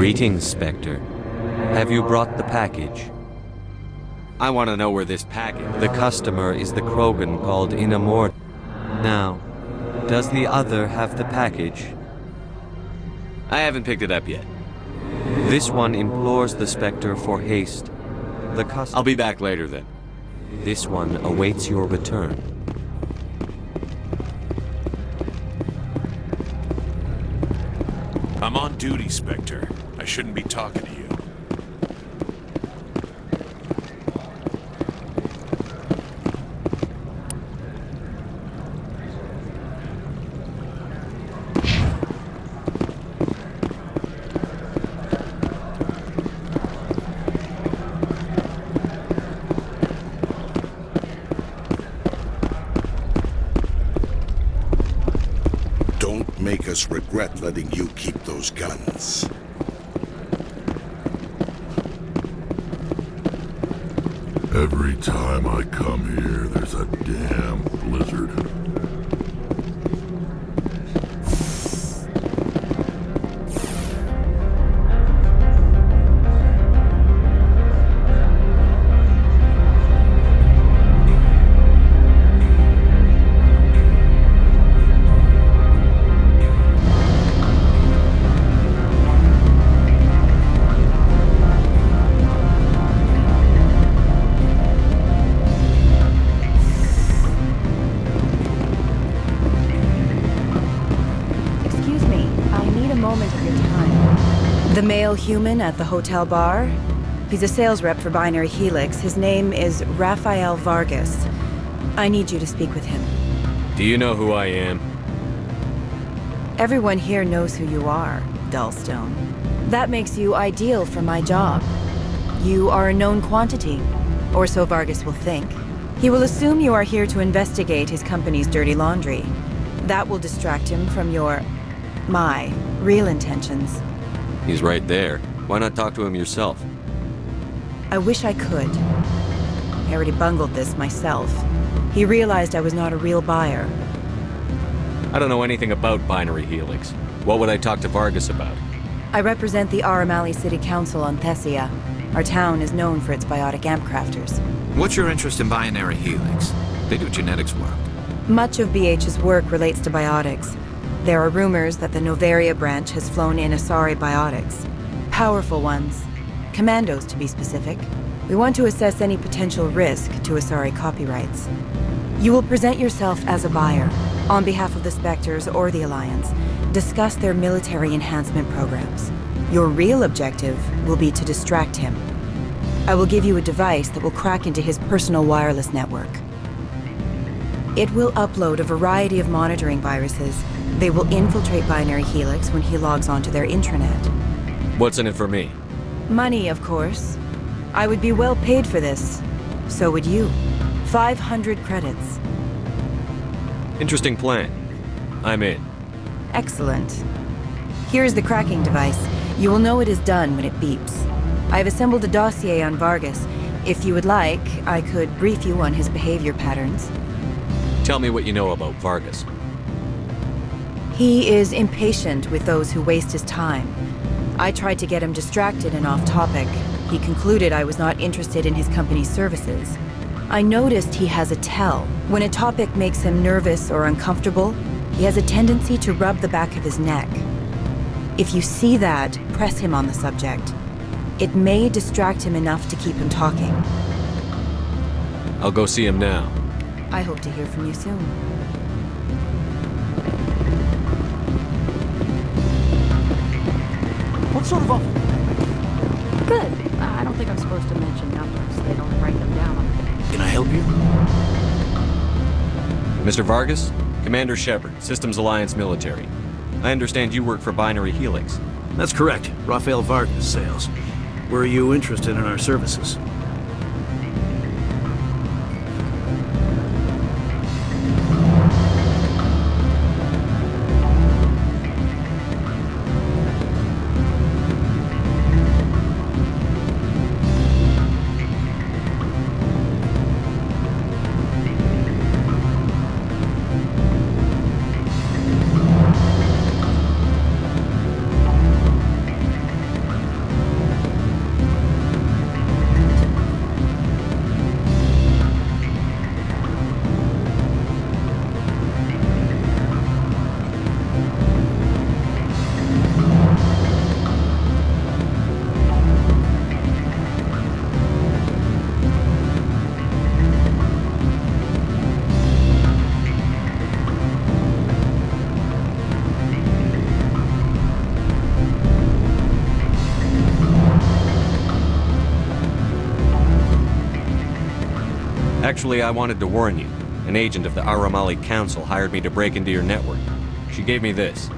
Speaker 4: Greetings, Spectre. Have you brought the package? I want to know where this package... The customer is the Krogan called Inamort. Now, does the other have the package? I haven't picked it up yet. This one implores the Spectre for haste. I'll be back later then. This one awaits your return.
Speaker 16: I'm on duty, Spectre. I shouldn't be talking to you.
Speaker 17: Make us regret letting you keep those guns.
Speaker 3: Every time I come here, there's a damn blizzard.
Speaker 18: The male human at the hotel bar? He's a sales rep for Binary Helix. His name is Rafael Vargas. I need you to speak with him.
Speaker 4: Do you know who I am?
Speaker 18: Everyone here knows who you are, Dullstone. That makes you ideal for my job. You are a known quantity, or so Vargas will think. He will assume you are here to investigate his company's dirty laundry. That will distract him from my real intentions.
Speaker 4: He's right there. Why not talk to him yourself?
Speaker 18: I wish I could. I already bungled this myself. He realized I was not a real buyer.
Speaker 4: I don't know anything about Binary Helix. What would I talk to Vargas about?
Speaker 18: I represent the Aramali City Council on Thessia. Our town is known for its biotic amp crafters.
Speaker 6: What's your interest in Binary Helix? They do genetics work.
Speaker 18: Much of BH's work relates to biotics. There are rumors that the Novaria branch has flown in Asari biotics. Powerful ones. Commandos, to be specific. We want to assess any potential risk to Asari copyrights. You will present yourself as a buyer, on behalf of the Spectres or the Alliance. Discuss their military enhancement programs. Your real objective will be to distract him. I will give you a device that will crack into his personal wireless network. It will upload a variety of monitoring viruses. They will infiltrate Binary Helix when he logs onto their intranet.
Speaker 4: What's in it for me?
Speaker 18: Money, of course. I would be well paid for this. So would you. 500 credits.
Speaker 4: Interesting plan. I'm in.
Speaker 18: Excellent. Here's the cracking device. You will know it is done when it beeps. I've assembled a dossier on Vargas. If you would like, I could brief you on his behavior patterns.
Speaker 4: Tell me what you know about Vargas.
Speaker 18: He is impatient with those who waste his time. I tried to get him distracted and off topic. He concluded I was not interested in his company's services. I noticed he has a tell. When a topic makes him nervous or uncomfortable, he has a tendency to rub the back of his neck. If you see that, press him on the subject. It may distract him enough to keep him talking.
Speaker 4: I'll go see him now.
Speaker 18: I hope to hear from you soon.
Speaker 19: What sort of offer?
Speaker 2: Good. I don't think I'm supposed to mention numbers. They don't write them down on the...
Speaker 6: Can I help you?
Speaker 4: Mr. Vargas? Commander Shepard, Systems Alliance Military. I understand you work for Binary Helix.
Speaker 5: That's correct. Rafael Vargas sales. Were you interested in our services?
Speaker 4: Actually, I wanted to warn you. An agent of the Aramali Council hired me to break into your network. She gave me this.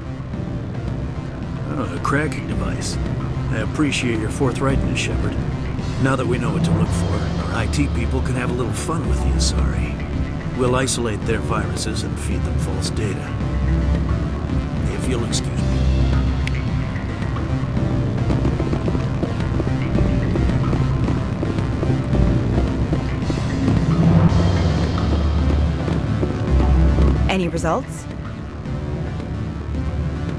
Speaker 19: Oh, a cracking device. I appreciate your forthrightness, Shepard. Now that we know what to look for, our IT people can have a little fun with the Asari. We'll isolate their viruses and feed them false data. If you'll excuse me.
Speaker 18: Any results?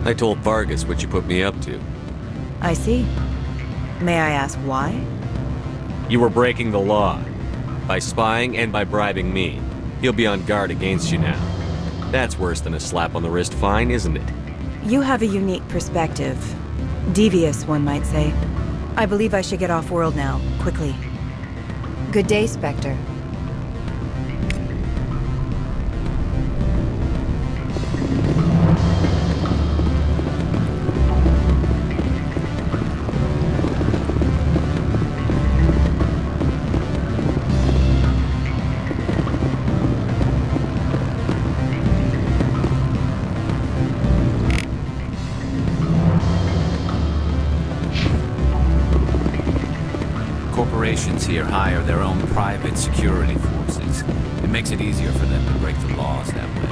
Speaker 4: I told Vargas what you put me up to.
Speaker 18: I see. May I ask why?
Speaker 4: You were breaking the law. By spying and by bribing me. He'll be on guard against you now. That's worse than a slap on the wrist fine, isn't it?
Speaker 18: You have a unique perspective. Devious, one might say. I believe I should get off-world now, quickly. Good day, Spectre.
Speaker 6: Corporations here hire their own private security forces. It makes it easier for them to break the laws that way.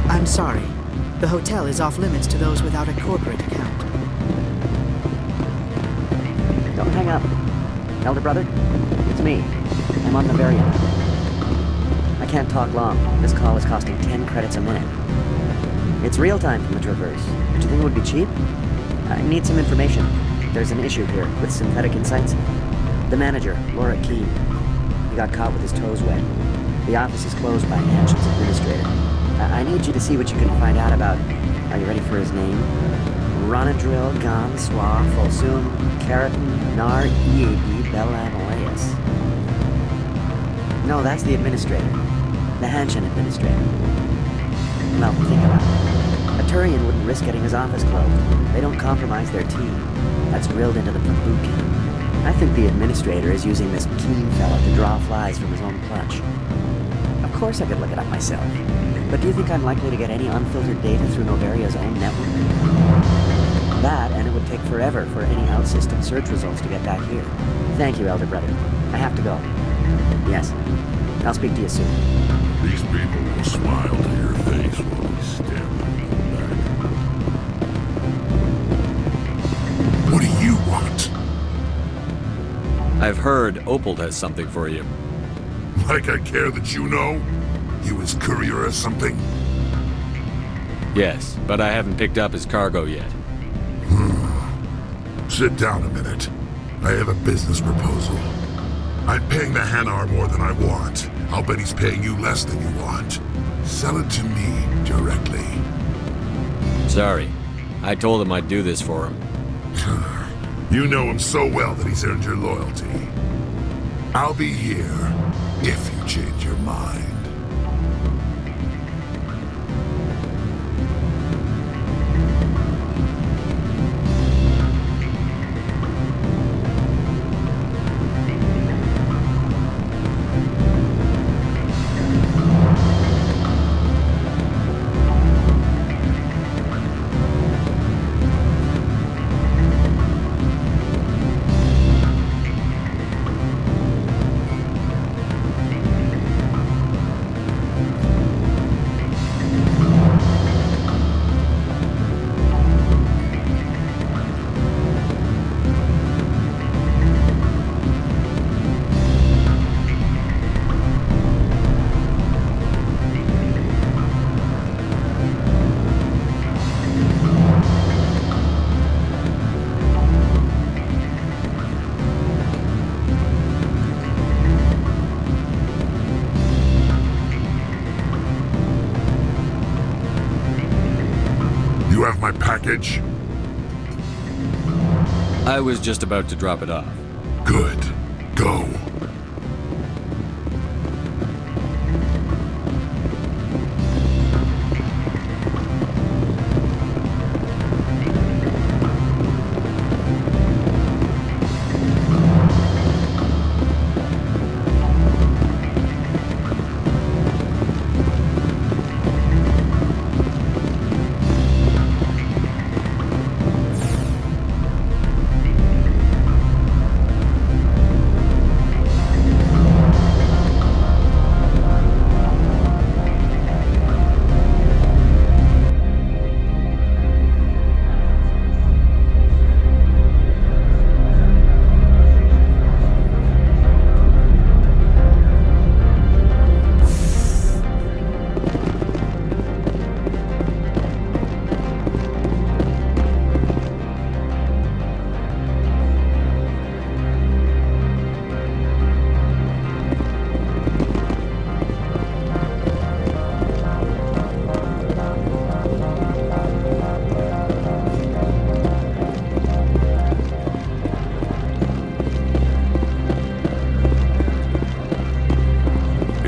Speaker 20: I'm sorry. The hotel is off limits to those without a corporate account.
Speaker 21: Don't hang up. Elder brother, it's me. I'm on Noveria. I can't talk long. This call is costing 10 credits a minute. It's real time from the Traverse. Did you think it would be cheap? I need some information. There's an issue here with Synthetic Insights. The manager, Laura Keene. He got caught with his toes wet. The office is closed by Hanshin's administrator. I need you to see what you can find out about... Are you ready for his name? Ronadril Gon Swa Folsum Keratin Nar Eegi Belamaleus. No, that's the administrator. The Hanshin administrator. Well, think about it. A Turian wouldn't risk getting his office closed. They don't compromise their team. That's drilled into them from boot camp. I think the administrator is using this Keene fella to draw flies from his own clutch. Of course I could look it up myself. But do you think I'm likely to get any unfiltered data through Noveria's own network? That, and it would take forever for any out-system search results to get back here. Thank you, Elder Brother. I have to go. Yes. I'll speak to you soon.
Speaker 3: These people will smile to your face while we stab them in the back. What do you want?
Speaker 4: I've heard Opal has something for you.
Speaker 3: Like I care that you know? You his courier or something?
Speaker 4: Yes, but I haven't picked up his cargo yet.
Speaker 3: Sit down a minute. I have a business proposal. I'm paying the Hanar more than I want. I'll bet he's paying you less than you want. Sell it to me directly.
Speaker 4: Sorry. I told him I'd do this for him.
Speaker 3: You know him so well that he's earned your loyalty. I'll be here if you change your mind. You have my package?
Speaker 4: I was just about to drop it off.
Speaker 3: Good. Go.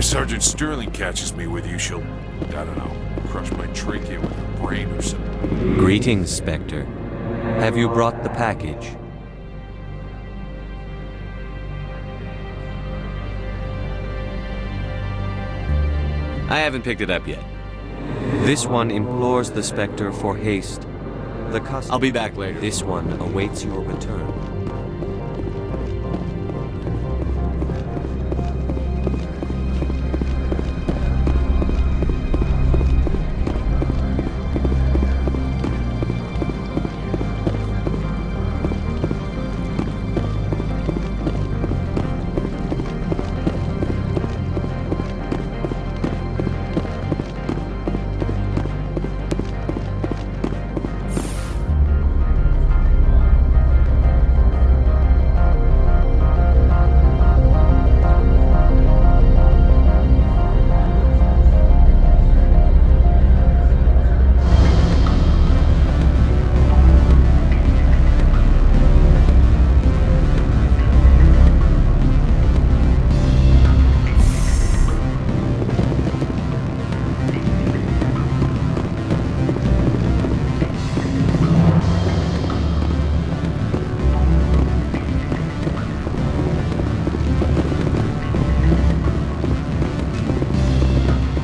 Speaker 16: If Sergeant Sterling catches me with you, she'll, I don't know, crush my trachea with her brain or something.
Speaker 4: Greetings, Spectre. Have you brought the package? I haven't picked it up yet. This one implores the Spectre for haste. I'll be back later. This one awaits your return.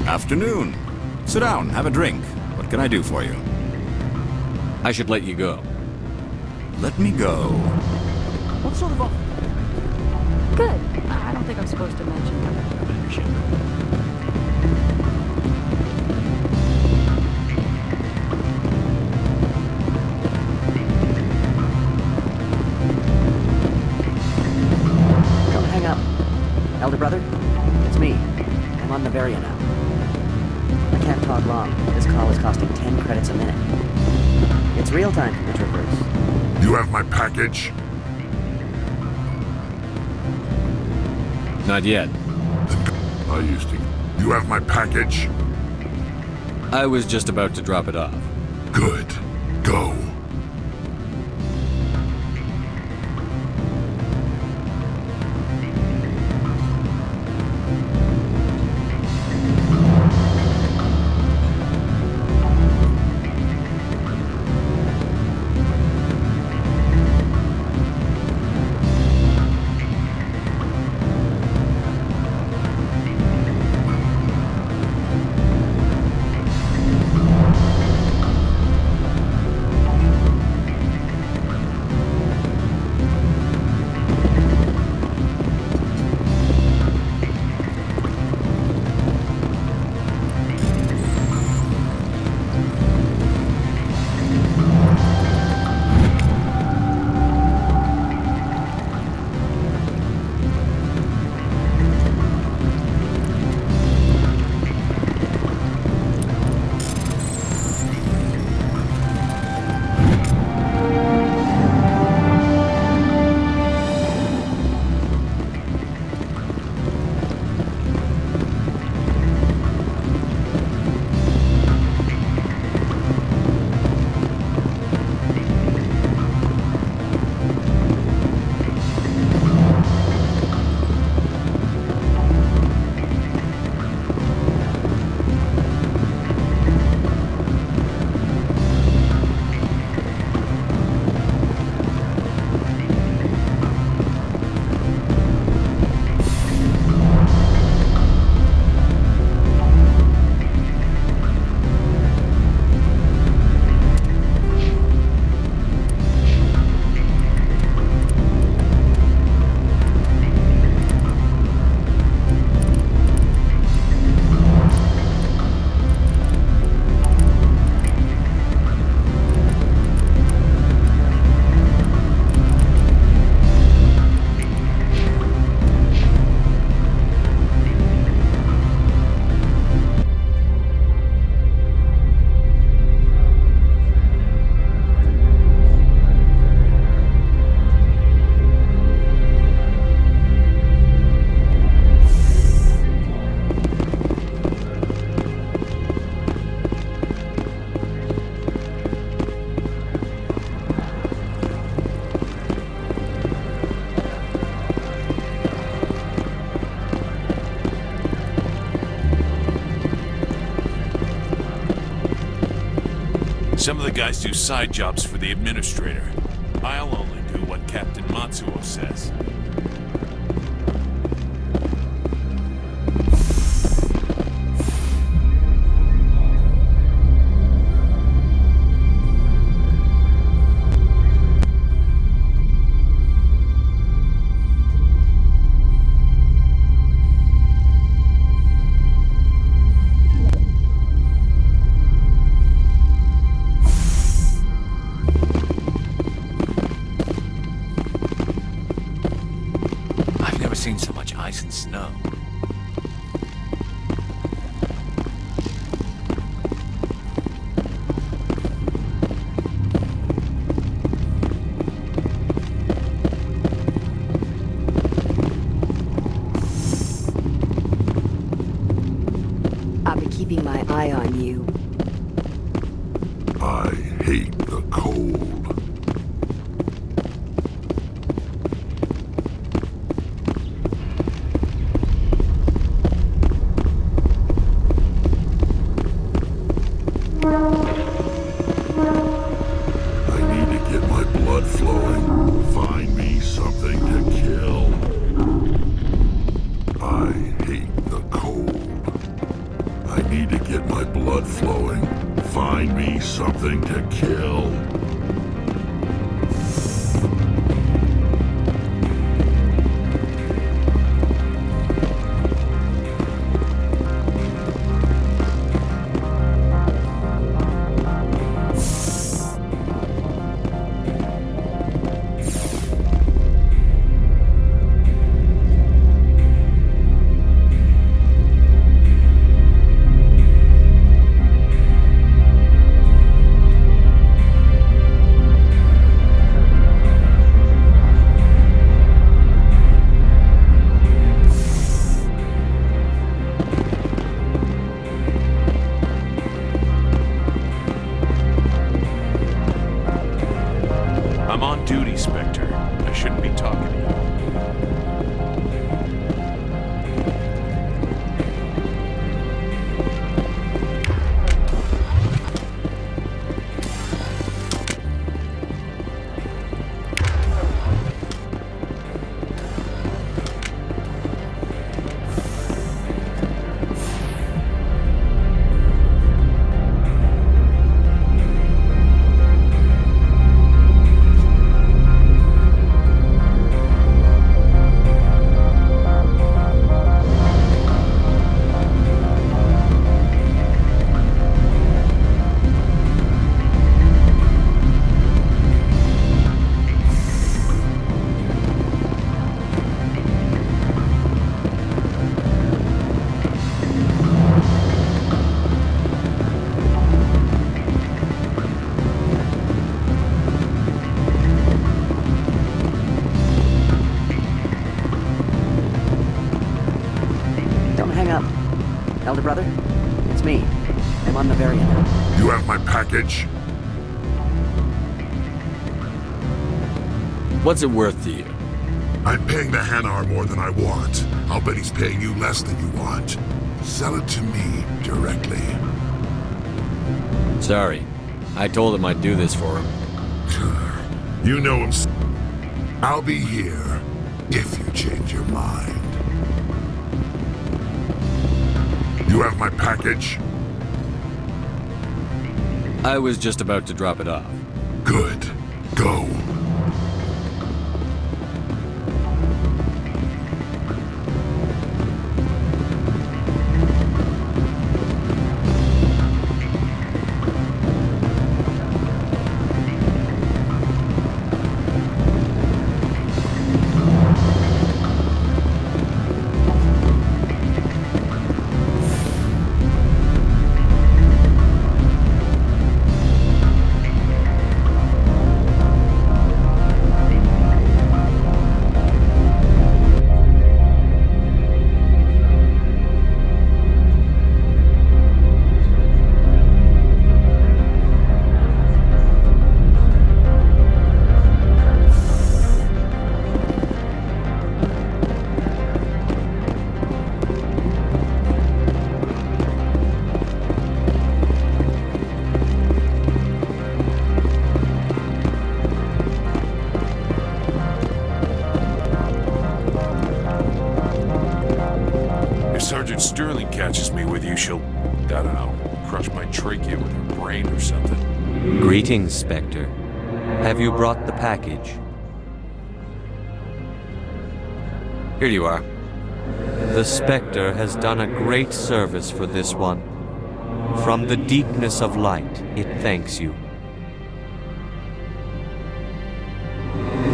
Speaker 9: Afternoon. Sit down, have a drink. What can I do for you?
Speaker 4: I should let you go.
Speaker 9: Let me go.
Speaker 2: What sort of offer? Good. I don't think I'm supposed to mention that.
Speaker 21: Don't hang up. Elder brother, it's me. I'm on Noveria now. I can't talk long. This call is costing 10 credits a minute. It's real time for the troopers.
Speaker 3: You have my package?
Speaker 4: Not yet.
Speaker 3: I used to. You have my package?
Speaker 4: I was just about to drop it off.
Speaker 3: Good. Go.
Speaker 16: Some of the guys do side jobs for the administrator. I'll only do what Captain Matsuo says.
Speaker 6: Seen so much ice and snow.
Speaker 10: I'll be keeping my eye on you.
Speaker 3: I hate the cold. Something to kill.
Speaker 16: I'm on duty, Spectre. I shouldn't be talking to you.
Speaker 21: Elder brother, it's me. I'm on Bavaria now.
Speaker 3: You have my package?
Speaker 4: What's it worth to you?
Speaker 3: I'm paying the Hanar more than I want. I'll bet he's paying you less than you want. Sell it to me directly.
Speaker 4: Sorry. I told him I'd do this for him.
Speaker 3: You know him. I'll be here if you change your mind. You have my package?
Speaker 4: I was just about to drop it off.
Speaker 3: Good. Go.
Speaker 16: Sterling catches me with you, she'll, I don't know, crush my trachea with her brain or something.
Speaker 4: Greetings, Spectre. Have you brought the package? Here you are. The Spectre has done a great service for this one. From the deepness of light, it thanks you.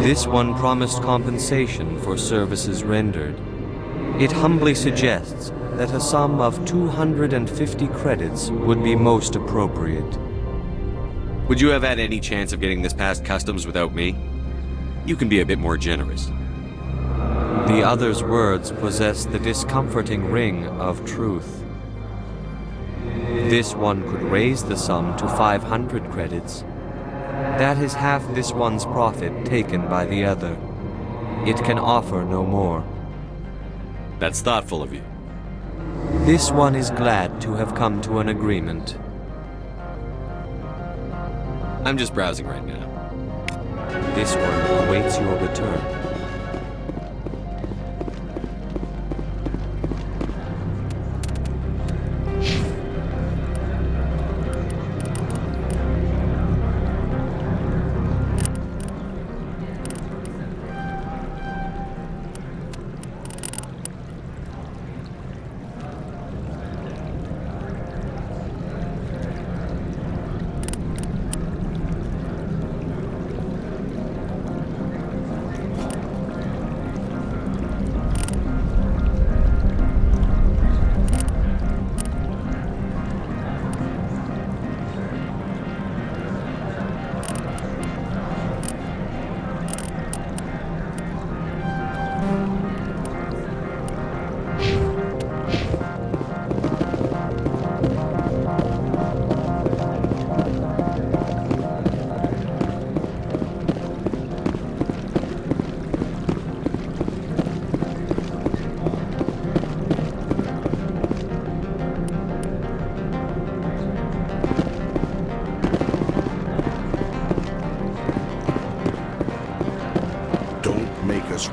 Speaker 4: This one promised compensation for services rendered. It humbly suggests that a sum of 250 credits would be most appropriate. Would you have had any chance of getting this past customs without me? You can be a bit more generous. The other's words possess the discomforting ring of truth. This one could raise the sum to 500 credits. That is half this one's profit taken by the other. It can offer no more.
Speaker 8: That's thoughtful of you.
Speaker 4: This one is glad to have come to an agreement.
Speaker 8: I'm just browsing right now.
Speaker 4: This one awaits your return.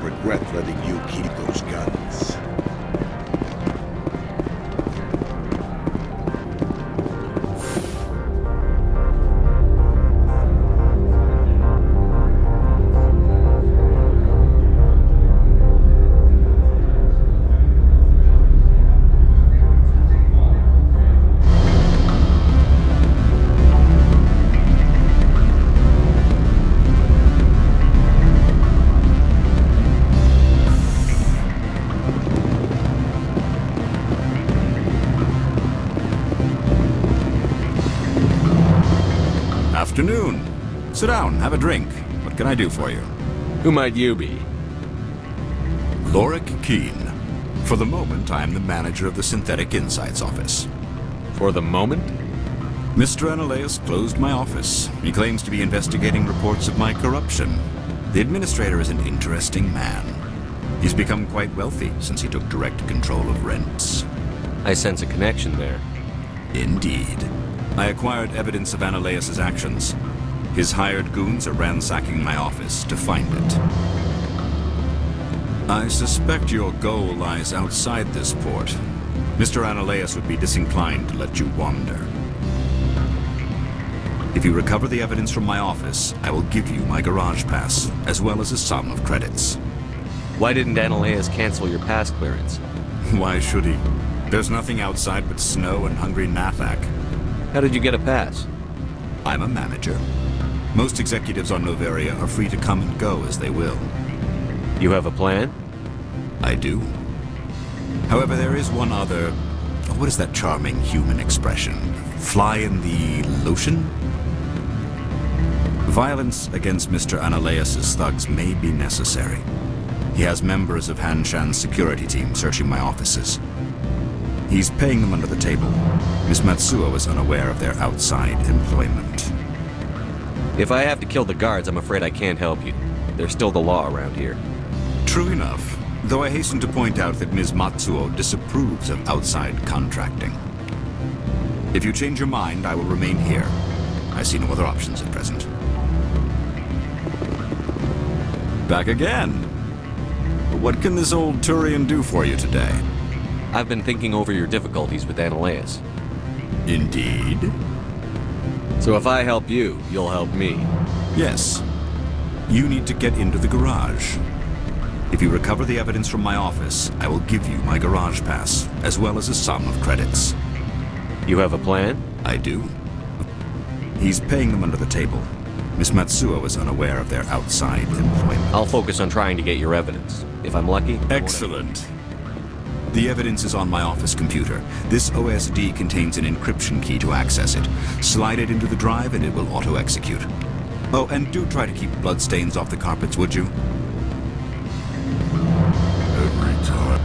Speaker 17: Regret letting you keep those guns.
Speaker 9: Afternoon. Sit down, have a drink. What can I do for you?
Speaker 8: Who might you be?
Speaker 9: Lorik Keene. For the moment, I am the manager of the Synthetic Insights office.
Speaker 8: For the moment?
Speaker 9: Mr. Analeas closed my office. He claims to be investigating reports of my corruption. The administrator is an interesting man. He's become quite wealthy since he took direct control of rents.
Speaker 8: I sense a connection there.
Speaker 9: Indeed. I acquired evidence of Analeas' actions. His hired goons are ransacking my office to find it. I suspect your goal lies outside this port. Mr. Analeas would be disinclined to let you wander. If you recover the evidence from my office, I will give you my garage pass, as well as a sum of credits.
Speaker 8: Why didn't Analeas cancel your pass clearance?
Speaker 9: Why should he? There's nothing outside but snow and hungry Nathak.
Speaker 8: How did you get a pass?
Speaker 9: I'm a manager. Most executives on Noveria are free to come and go as they will.
Speaker 8: You have a plan?
Speaker 9: I do. However, there is one other... What is that charming human expression? Fly in the lotion? Violence against Mr. Analeas' thugs may be necessary. He has members of Hanshan's security team searching my offices. He's paying them under the table. Miss Matsuo is unaware of their outside employment.
Speaker 8: If I have to kill the guards, I'm afraid I can't help you. There's still the law around here.
Speaker 9: True enough, though I hasten to point out that Ms. Matsuo disapproves of outside contracting. If you change your mind, I will remain here. I see no other options at present. Back again. What can this old Turian do for you today?
Speaker 8: I've been thinking over your difficulties with Analeus.
Speaker 9: Indeed?
Speaker 8: So if I help you, you'll help me.
Speaker 9: Yes. You need to get into the garage. If you recover the evidence from my office, I will give you my garage pass, as well as a sum of credits.
Speaker 8: You have a plan?
Speaker 9: I do. He's paying them under the table. Miss Matsuo is unaware of their outside employment.
Speaker 8: I'll focus on trying to get your evidence. If I'm lucky...
Speaker 9: Excellent. The evidence is on my office computer. This OSD contains an encryption key to access it. Slide it into the drive and it will auto-execute. Oh, and do try to keep bloodstains off the carpets, would you?
Speaker 3: Every time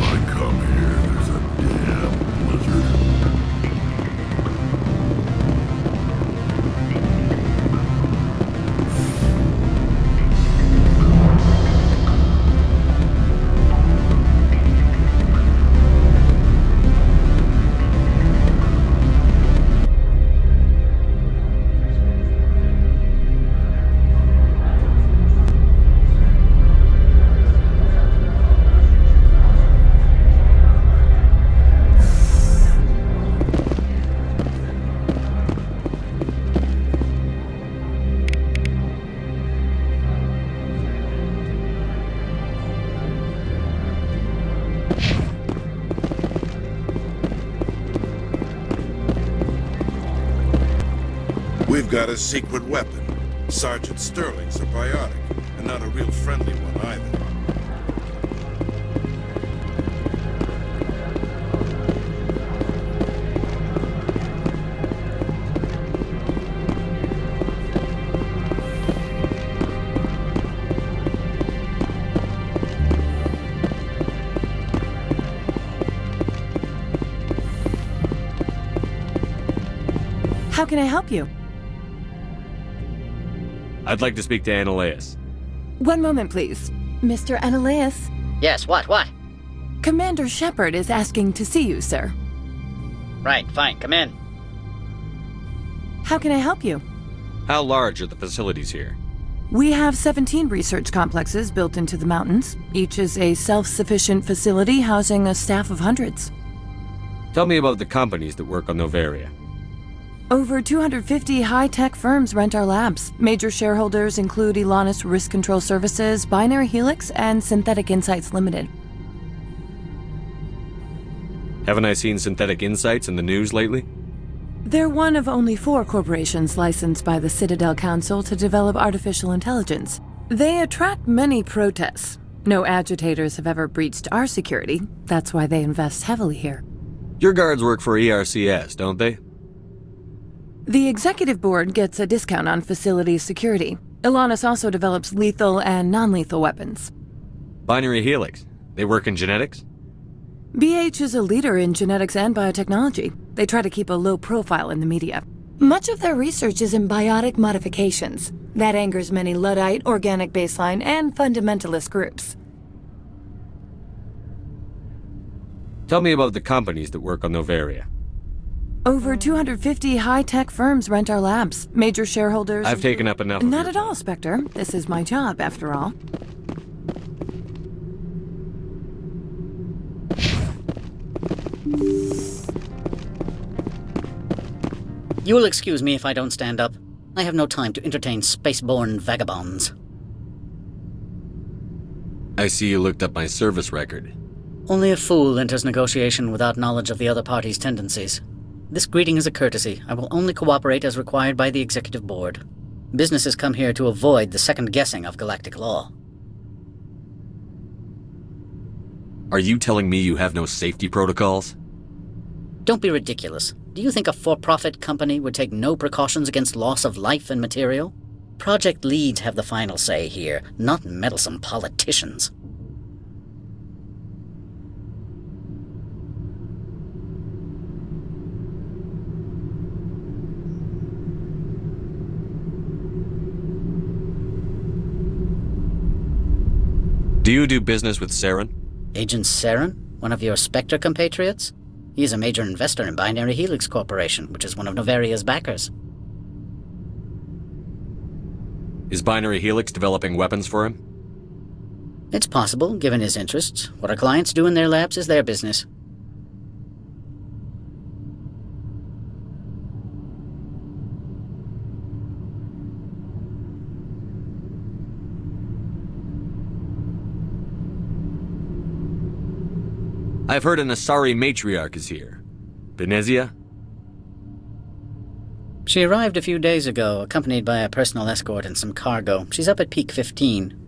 Speaker 3: I come here, there's a damn blizzard.
Speaker 17: We've got a secret weapon. Sergeant Sterling's a biotic, and not a real friendly one either.
Speaker 14: How can I help you?
Speaker 8: I'd like to speak to Analeus.
Speaker 14: One moment, please. Mr. Analeus?
Speaker 11: Yes, what?
Speaker 14: Commander Shepard is asking to see you, sir.
Speaker 11: Right, fine, come in.
Speaker 14: How can I help you?
Speaker 8: How large are the facilities here?
Speaker 14: We have 17 research complexes built into the mountains. Each is a self-sufficient facility housing a staff of hundreds.
Speaker 8: Tell me about the companies that work on Noveria.
Speaker 14: Over 250 high-tech firms rent our labs. Major shareholders include Elanus Risk Control Services, Binary Helix, and Synthetic Insights Limited.
Speaker 8: Haven't I seen Synthetic Insights in the news lately?
Speaker 14: They're one of only 4 corporations licensed by the Citadel Council to develop artificial intelligence. They attract many protests. No agitators have ever breached our security. That's why they invest heavily here.
Speaker 8: Your guards work for ERCS, don't they?
Speaker 14: The executive board gets a discount on facility security. Elanus also develops lethal and non-lethal weapons.
Speaker 8: Binary Helix. They work in genetics?
Speaker 14: BH is a leader in genetics and biotechnology. They try to keep a low profile in the media. Much of their research is in biotic modifications. That angers many Luddite, organic baseline, and fundamentalist groups.
Speaker 8: Tell me about the companies that work on Noveria.
Speaker 14: Over 250 high-tech firms rent our labs. Major shareholders...
Speaker 8: I've taken up enough of
Speaker 14: Not at all, Spectre. This is my job, after all.
Speaker 11: You'll excuse me if I don't stand up. I have no time to entertain spaceborne vagabonds.
Speaker 8: I see you looked up my service record.
Speaker 11: Only a fool enters negotiation without knowledge of the other party's tendencies. This greeting is a courtesy. I will only cooperate as required by the Executive Board. Businesses come here to avoid the second guessing of galactic law.
Speaker 8: Are you telling me you have no safety protocols?
Speaker 11: Don't be ridiculous. Do you think a for-profit company would take no precautions against loss of life and material? Project leads have the final say here, not meddlesome politicians.
Speaker 8: Do you do business with Saren?
Speaker 11: Agent Saren? One of your Spectre compatriots? He is a major investor in Binary Helix Corporation, which is one of Noveria's backers.
Speaker 8: Is Binary Helix developing weapons for him?
Speaker 11: It's possible, given his interests. What our clients do in their labs is their business.
Speaker 8: I've heard an Asari matriarch is here. Benezia?
Speaker 11: She arrived a few days ago, accompanied by a personal escort and some cargo. She's up at Peak 15.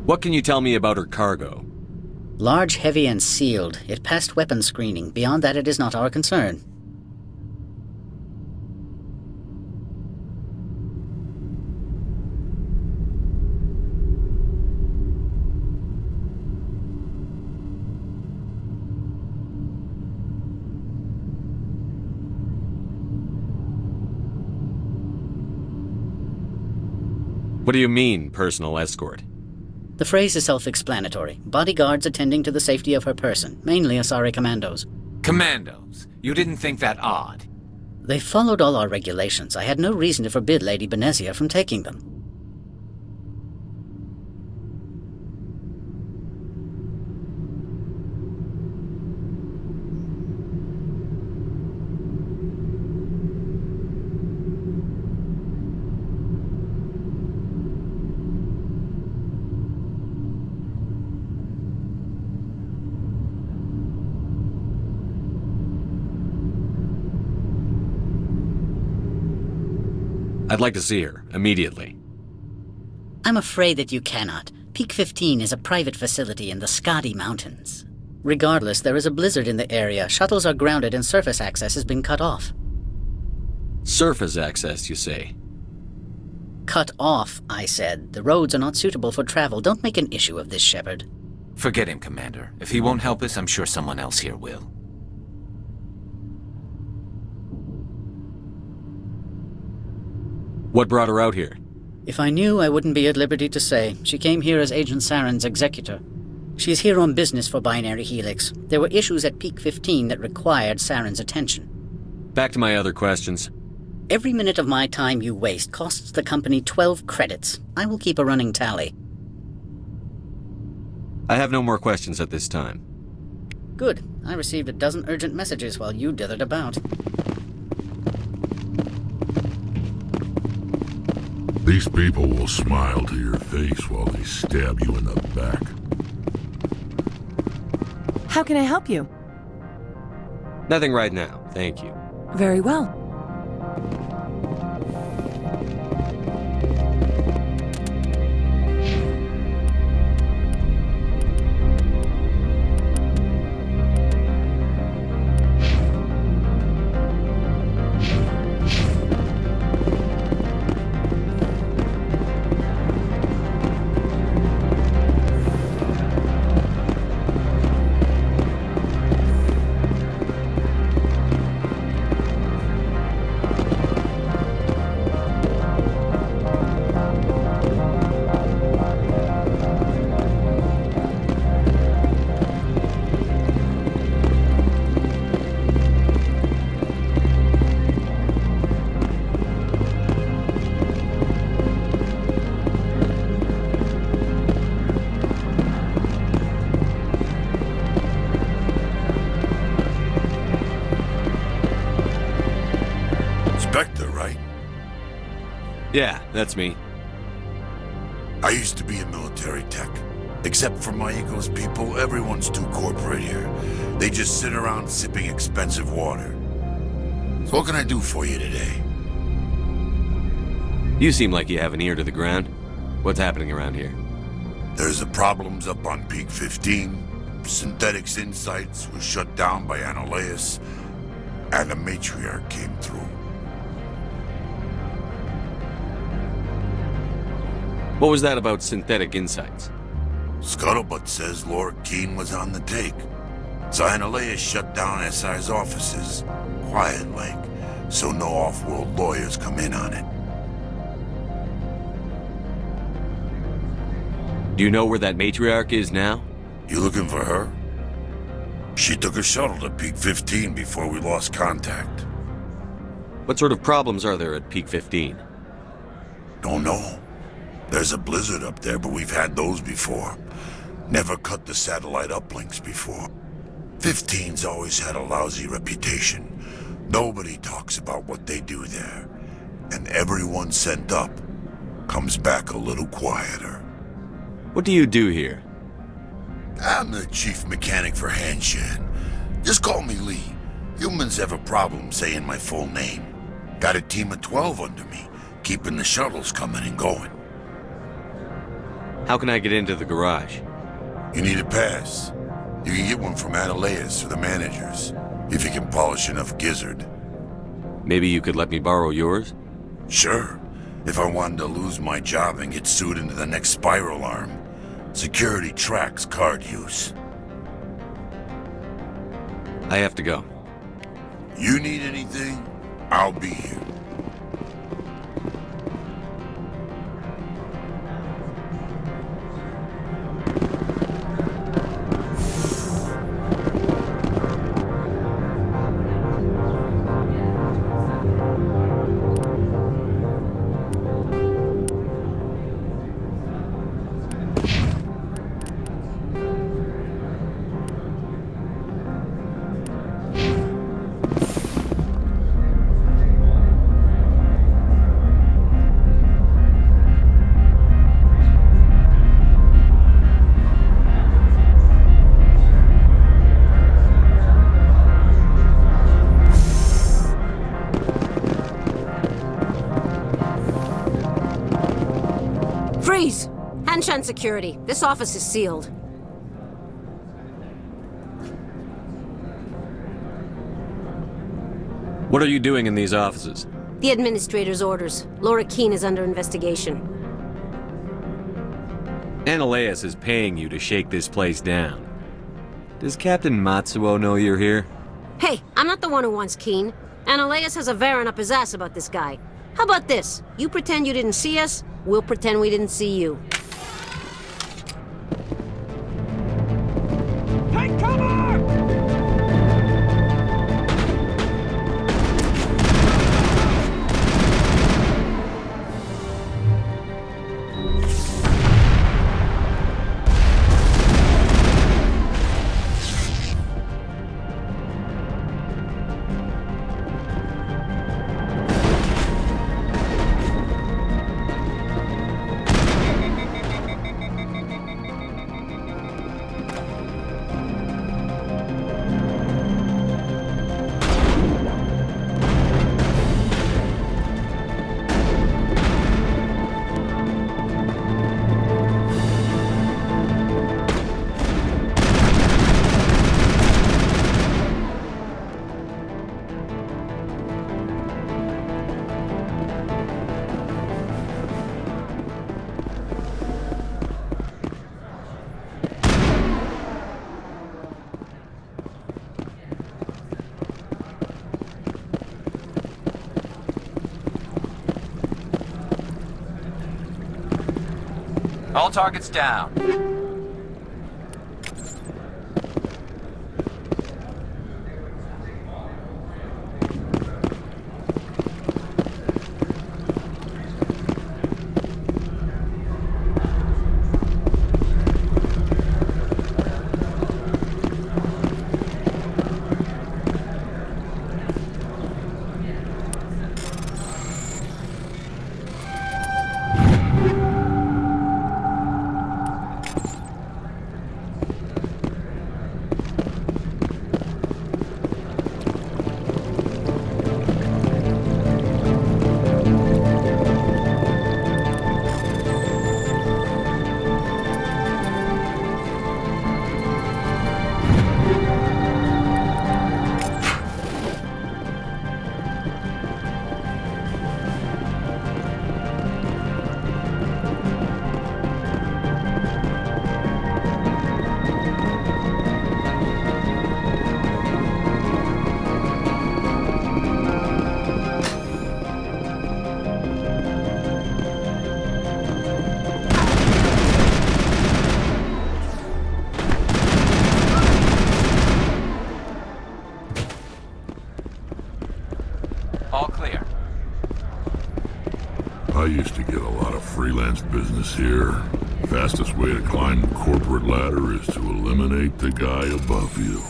Speaker 8: What can you tell me about her cargo?
Speaker 11: Large, heavy, and sealed. It passed weapons screening. Beyond that, it is not our concern.
Speaker 8: What do you mean, personal escort?
Speaker 11: The phrase is self-explanatory. Bodyguards attending to the safety of her person, mainly Asari commandos.
Speaker 6: Commandos? You didn't think that odd?
Speaker 11: They followed all our regulations. I had no reason to forbid Lady Benezia from taking them.
Speaker 8: I'd like to see her, immediately.
Speaker 11: I'm afraid that you cannot. Peak 15 is a private facility in the Skadi Mountains. Regardless, there is a blizzard in the area. Shuttles are grounded and surface access has been cut off.
Speaker 8: Surface access, you say?
Speaker 11: Cut off, I said. The roads are not suitable for travel. Don't make an issue of this, Shepard.
Speaker 6: Forget him, Commander. If he won't help us, I'm sure someone else here will.
Speaker 8: What brought her out here?
Speaker 11: If I knew, I wouldn't be at liberty to say. She came here as Agent Saren's executor. She's here on business for Binary Helix. There were issues at Peak 15 that required Saren's attention.
Speaker 8: Back to my other questions.
Speaker 11: Every minute of my time you waste costs the company 12 credits. I will keep a running tally.
Speaker 8: I have no more questions at this time.
Speaker 11: Good. I received a dozen urgent messages while you dithered about.
Speaker 3: These people will smile to your face while they stab you in the back.
Speaker 14: How can I help you?
Speaker 8: Nothing right now, thank you.
Speaker 14: Very well.
Speaker 8: Yeah, that's me.
Speaker 17: I used to be in military tech. Except for my Eagles people, everyone's too corporate here. They just sit around sipping expensive water. So what can I do for you today?
Speaker 8: You seem like you have an ear to the ground. What's happening around here?
Speaker 17: There's the problems up on Peak 15. Synthetics Insights was shut down by Anoleus, and the Matriarch came through.
Speaker 8: What was that about Synthetic Insights?
Speaker 17: Scuttlebutt says Lord Keene was on the take. So Anoleus shut down SI's offices, quiet-like, so no off-world lawyers come in on it.
Speaker 8: Do you know where that Matriarch is now?
Speaker 17: You looking for her? She took a shuttle to Peak 15 before we lost contact.
Speaker 8: What sort of problems are there at Peak 15?
Speaker 17: Don't know. There's a blizzard up there, but we've had those before. Never cut the satellite uplinks before. 15's always had a lousy reputation. Nobody talks about what they do there. And everyone sent up comes back a little quieter.
Speaker 8: What do you do here?
Speaker 17: I'm the chief mechanic for Hanshan. Just call me Lee. Humans have a problem saying my full name. Got a team of 12 under me, keeping the shuttles coming and going.
Speaker 8: How can I get into the garage?
Speaker 17: You need a pass. You can get one from Analeas or the managers, if you can polish enough gizzard.
Speaker 8: Maybe you could let me borrow yours?
Speaker 17: Sure. If I wanted to lose my job and get sued into the next spiral arm. Security tracks card use.
Speaker 8: I have to go.
Speaker 17: You need anything? I'll be here.
Speaker 12: Freeze! Hanshan Security. This office is sealed.
Speaker 8: What are you doing in these offices?
Speaker 12: The administrator's orders. Laura Keene is under investigation.
Speaker 8: Analeas is paying you to shake this place down. Does Captain Matsuo know you're here?
Speaker 12: Hey, I'm not the one who wants Keene. Analeas has a Varen up his ass about this guy. How about this? You pretend you didn't see us, we'll pretend we didn't see you.
Speaker 22: Take cover!
Speaker 6: All targets down. All clear.
Speaker 3: I used to get a lot of freelance business here. Fastest way to climb the corporate ladder is to eliminate the guy above you.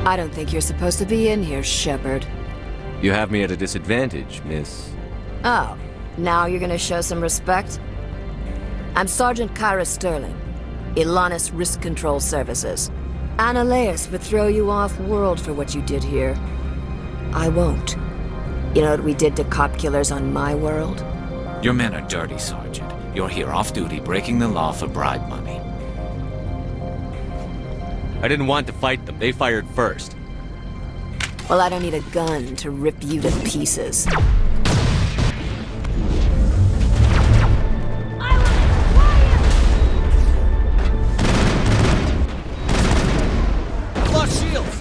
Speaker 10: I don't think you're supposed to be in here, Shepard.
Speaker 8: You have me at a disadvantage, miss.
Speaker 10: Oh, now you're gonna show some respect? I'm Sergeant Kyra Sterling, Ilanis Risk Control Services. Analeas would throw you off-world for what you did here. I won't. You know what we did to cop killers on my world?
Speaker 6: Your men are dirty, Sergeant. You're here off-duty, breaking the law for bribe money.
Speaker 8: I didn't want to fight them. They fired first.
Speaker 10: Well, I don't need a gun to rip you to pieces.
Speaker 6: Lost shields!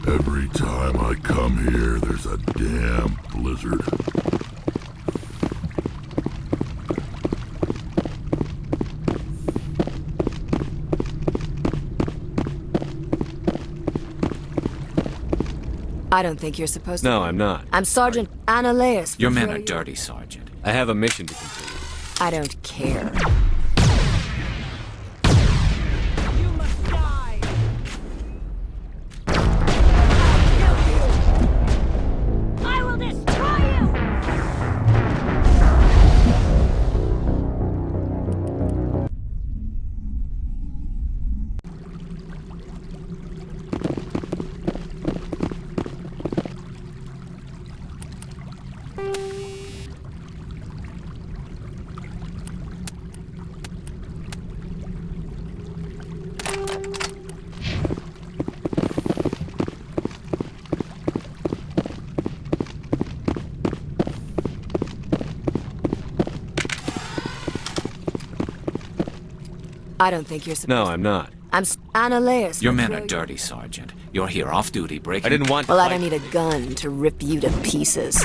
Speaker 3: Every time I come here, there's a damn blizzard.
Speaker 10: I don't think you're supposed to.
Speaker 8: No, I'm not.
Speaker 10: I'm Sergeant Analeas.
Speaker 6: Your men are dirty, Sergeant.
Speaker 8: I have a mission to complete.
Speaker 10: I don't care. I don't think you're supposed
Speaker 8: No, I'm not.
Speaker 10: I'm Analeas.
Speaker 6: Your men are dirty, Sergeant. You're here off-duty, breaking...
Speaker 8: I didn't want to
Speaker 10: Well, I
Speaker 8: fight.
Speaker 10: don't need a gun to rip you to pieces.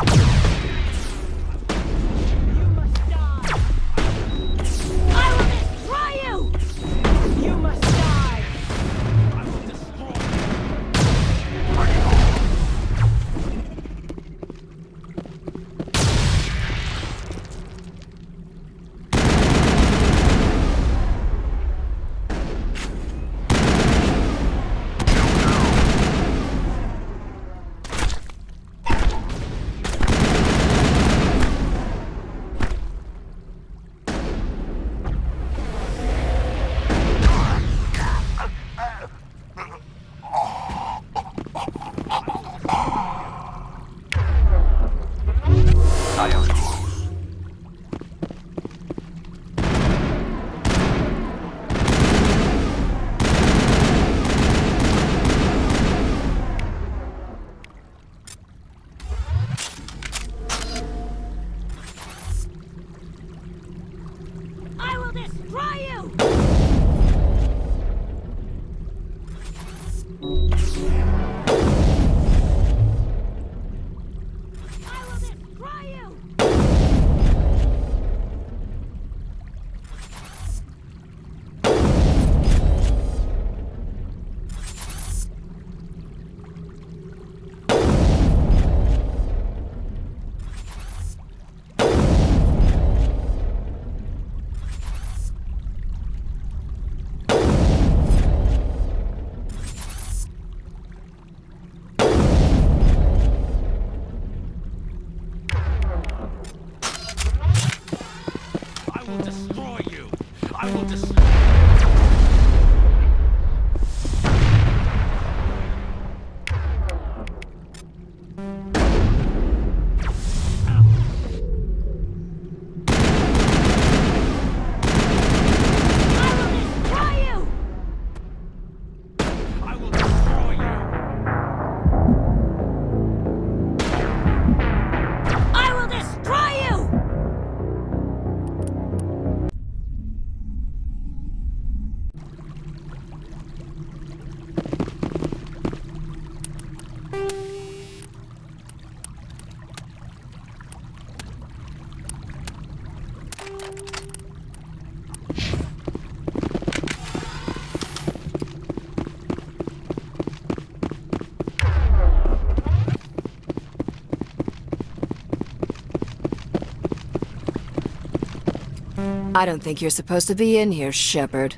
Speaker 10: I don't think you're supposed to be in here, Shepard.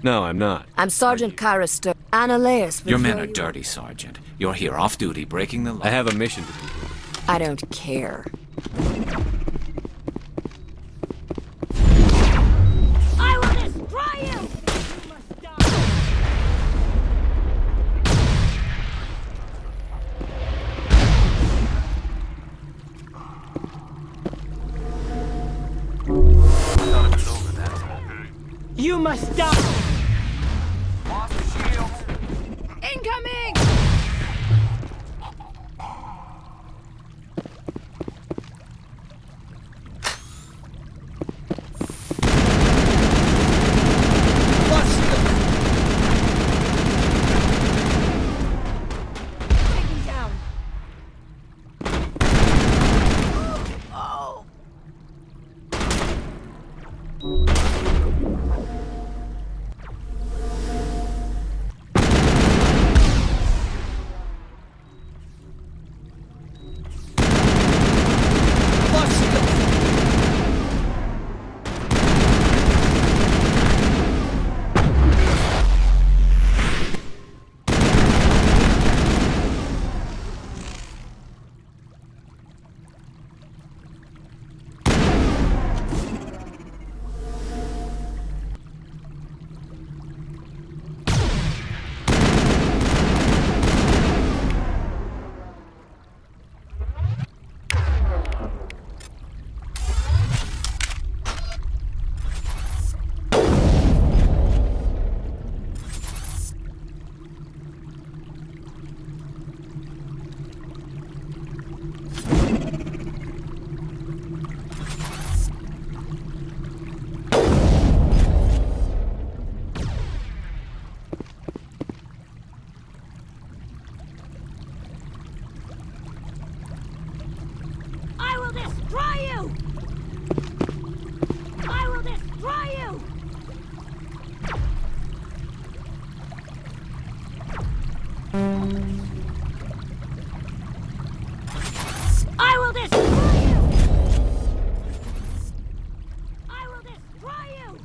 Speaker 8: No, I'm not.
Speaker 10: I'm Sergeant Kyra Sterling. Analeas.
Speaker 6: Your men are dirty, Sergeant. You're here off-duty, breaking the law.
Speaker 8: I have a mission to do.
Speaker 10: I don't care.
Speaker 12: I will destroy you!
Speaker 20: You must die!
Speaker 14: Incoming! Taking down. Oh.
Speaker 12: I will destroy you! I will destroy you! I will destroy you! I will destroy you!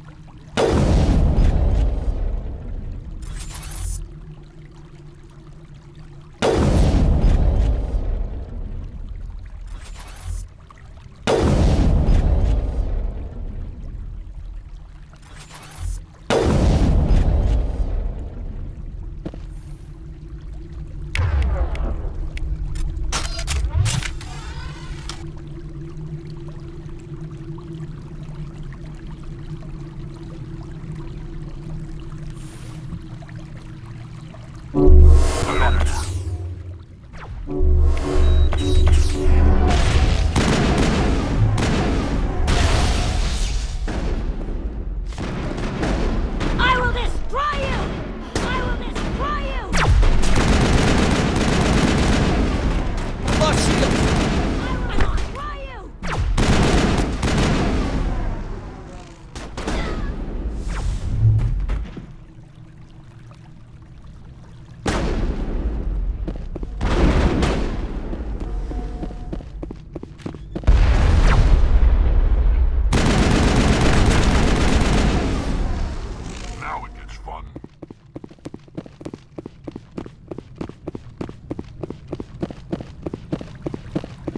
Speaker 12: I will destroy you! I will destroy you!
Speaker 20: Lost shield!
Speaker 12: I will destroy you!
Speaker 3: Now it gets fun.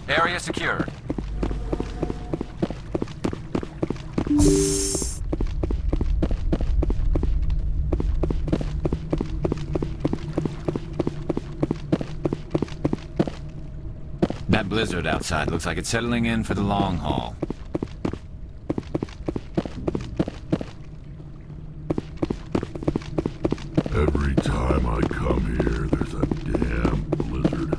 Speaker 6: Area secured. blizzard outside. Looks like it's settling in for the long haul.
Speaker 3: Every time I come here, there's a damn blizzard.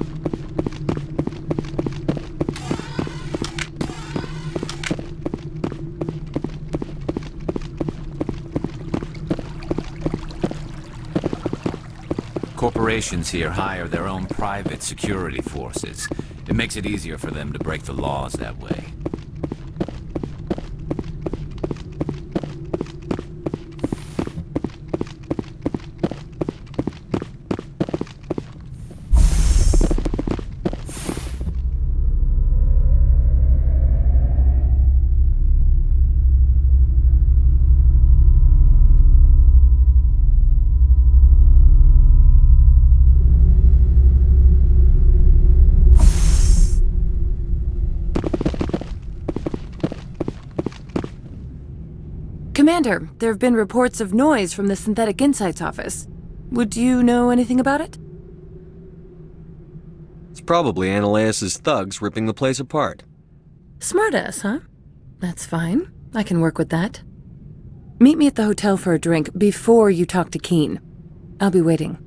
Speaker 6: Corporations here hire their own private security forces. It makes it easier for them to break the laws that way.
Speaker 14: Commander, there have been reports of noise from the Synthetic Insights office. Would you know anything about it?
Speaker 4: It's probably Ananias' thugs ripping the place apart.
Speaker 14: Smartass, huh? That's fine. I can work with that. Meet me at the hotel for a drink before you talk to Keen. I'll be waiting.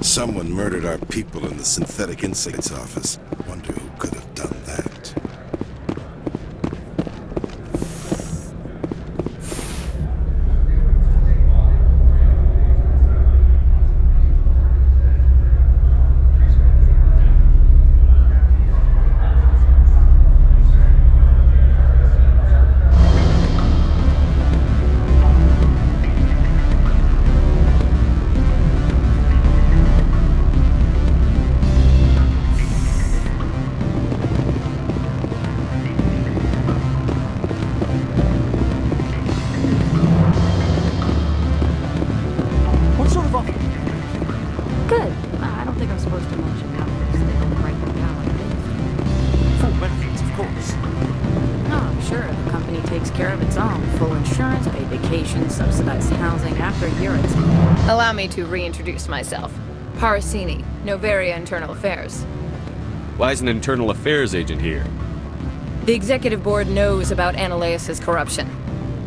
Speaker 17: Someone murdered our people in the Synthetic Insights office. Wonder who could have done that.
Speaker 2: Allow me to reintroduce myself. Parasini, Novaria Internal Affairs.
Speaker 4: Why is an internal affairs agent here?
Speaker 2: The executive board knows about Ananias' corruption.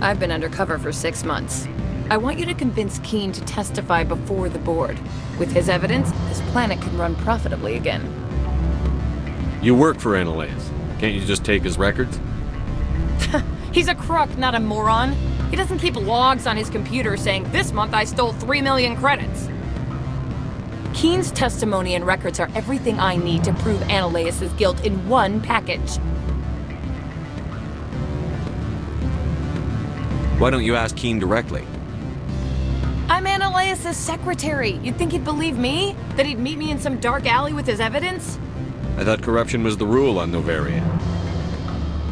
Speaker 2: I've been undercover for 6 months. I want you to convince Keen to testify before the board. With his evidence, this planet can run profitably again.
Speaker 4: You work for Ananias. Can't you just take his records?
Speaker 2: He's a crook, not a moron. He doesn't keep logs on his computer saying, "This month I stole 3 million credits." Keen's testimony and records are everything I need to prove Ananias' guilt in one package.
Speaker 4: Why don't you ask Keen directly?
Speaker 2: I'm Ananias' secretary. You'd think he'd believe me? That he'd meet me in some dark alley with his evidence?
Speaker 4: I thought corruption was the rule on Novaria.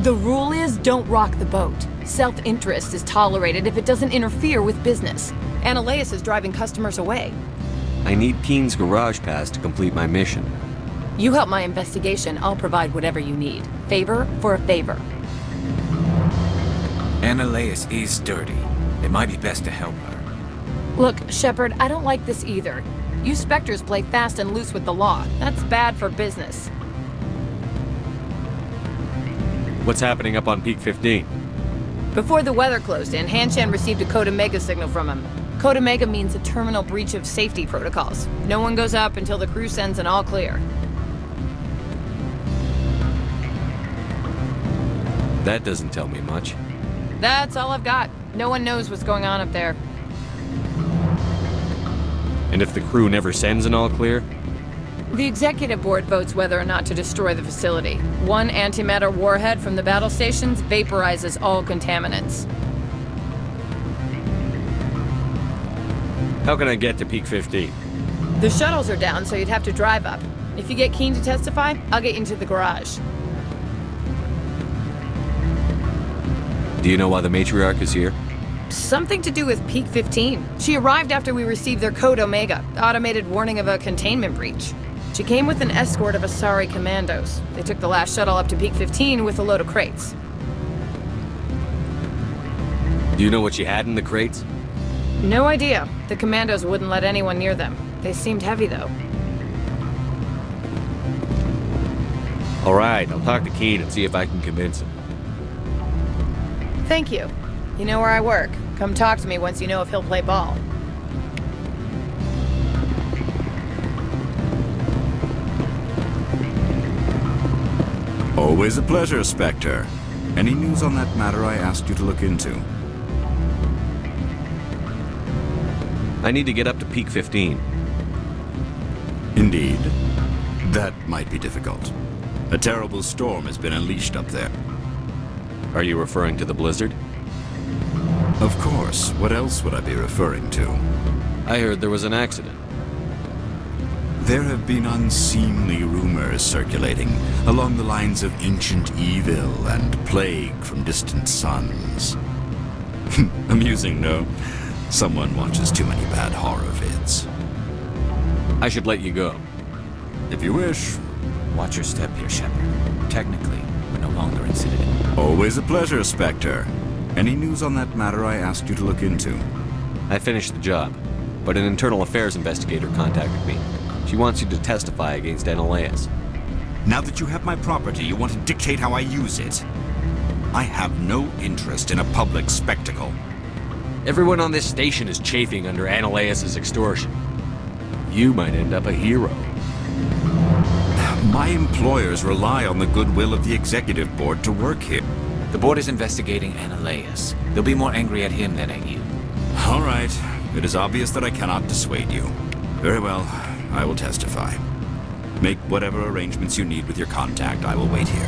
Speaker 2: The rule is don't rock the boat. Self-interest is tolerated if it doesn't interfere with business. Ananias is driving customers away.
Speaker 4: I need Keen's garage pass to complete my mission.
Speaker 2: You help my investigation, I'll provide whatever you need. Favor for a favor.
Speaker 6: Ananias is dirty. It might be best to help her.
Speaker 2: Look, Shepard, I don't like this either. You Spectres play fast and loose with the law. That's bad for business.
Speaker 4: What's happening up on Peak 15?
Speaker 2: Before the weather closed in, Hanshan received a Code Omega signal from him. Code Omega means a terminal breach of safety protocols. No one goes up until the crew sends an all clear.
Speaker 4: That doesn't tell me much.
Speaker 2: That's all I've got. No one knows what's going on up there.
Speaker 4: And if the crew never sends an all clear?
Speaker 2: The executive board votes whether or not to destroy the facility. One antimatter warhead from the battle stations vaporizes all contaminants.
Speaker 4: How can I get to Peak 15?
Speaker 2: The shuttles are down, so you'd have to drive up. If you get Keen to testify, I'll get you into the garage.
Speaker 4: Do you know why the matriarch is here?
Speaker 14: Something to do with Peak 15. She arrived after we received their Code Omega, automated warning of a containment breach. She came with an escort of Asari commandos. They took the last shuttle up to Peak 15 with a load of crates.
Speaker 4: Do you know what she had in the crates?
Speaker 14: No idea. The commandos wouldn't let anyone near them. They seemed heavy, though.
Speaker 4: All right, I'll talk to Keen and see if I can convince him.
Speaker 14: Thank you. You know where I work. Come talk to me once you know if he'll play ball.
Speaker 9: Always a pleasure, Spectre. Any news on that matter I asked you to look into?
Speaker 4: I need to get up to Peak 15.
Speaker 9: Indeed. That might be difficult. A terrible storm has been unleashed up there.
Speaker 4: Are you referring to the blizzard?
Speaker 9: Of course. What else would I be referring to?
Speaker 4: I heard there was an accident.
Speaker 9: There have been unseemly rumors circulating along the lines of ancient evil and plague from distant suns. Amusing, no? Someone watches too many bad horror vids.
Speaker 4: I should let you go.
Speaker 9: If you wish.
Speaker 6: Watch your step here, Shepard. Technically, we're no longer in Citadel.
Speaker 9: Always a pleasure, Spectre. Any news on that matter I asked you to look into?
Speaker 4: I finished the job, but an internal affairs investigator contacted me. She wants you to testify against Analeas.
Speaker 9: Now that you have my property, you want to dictate how I use it? I have no interest in a public spectacle.
Speaker 4: Everyone on this station is chafing under Analeas' extortion. You might end up a hero.
Speaker 9: My employers rely on the goodwill of the executive board to work here.
Speaker 6: The board is investigating Analeas. They'll be more angry at him than at you.
Speaker 9: All right. It is obvious that I cannot dissuade you. Very well. I will testify. Make whatever arrangements you need with your contact. I will wait here.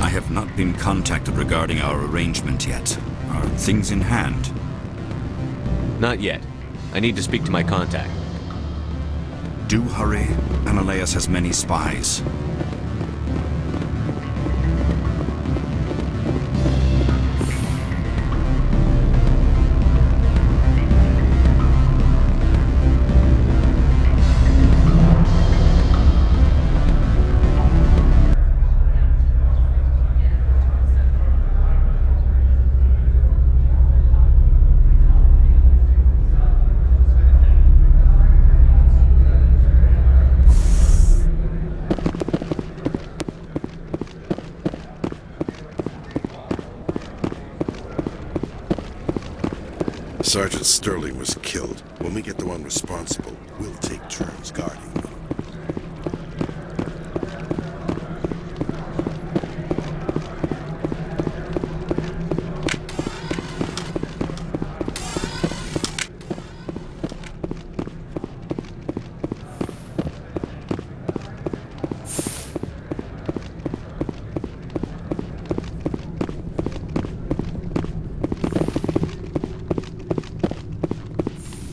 Speaker 9: I have not been contacted regarding our arrangement yet. Are things in hand?
Speaker 4: Not yet. I need to speak to my contact.
Speaker 9: Do hurry. Analeas has many spies.
Speaker 17: Sergeant Sterling was killed. When we get the one responsible, we'll take turns guarding them.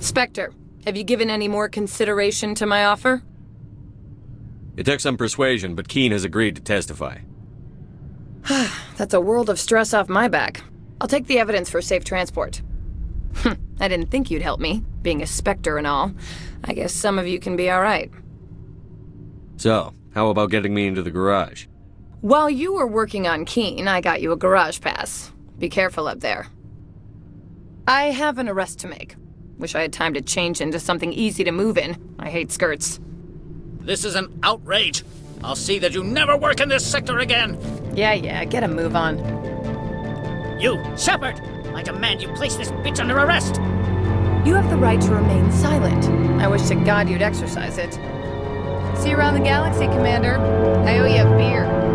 Speaker 14: Spectre, have you given any more consideration to my offer?
Speaker 4: It took some persuasion, but Keen has agreed to testify.
Speaker 14: That's a world of stress off my back. I'll take the evidence for safe transport. I didn't think you'd help me, being a Spectre and all. I guess some of you can be alright.
Speaker 4: So, how about getting me into the garage?
Speaker 14: While you were working on Keen, I got you a garage pass. Be careful up there. I have an arrest to make. Wish I had time to change into something easy to move in. I hate skirts.
Speaker 11: This is an outrage. I'll see that you never work in this sector again.
Speaker 14: Yeah, get a move on.
Speaker 11: You, Shepard! I demand you place this bitch under arrest!
Speaker 14: You have the right to remain silent. I wish to God you'd exercise it. See you around the galaxy, Commander. I owe you a beer.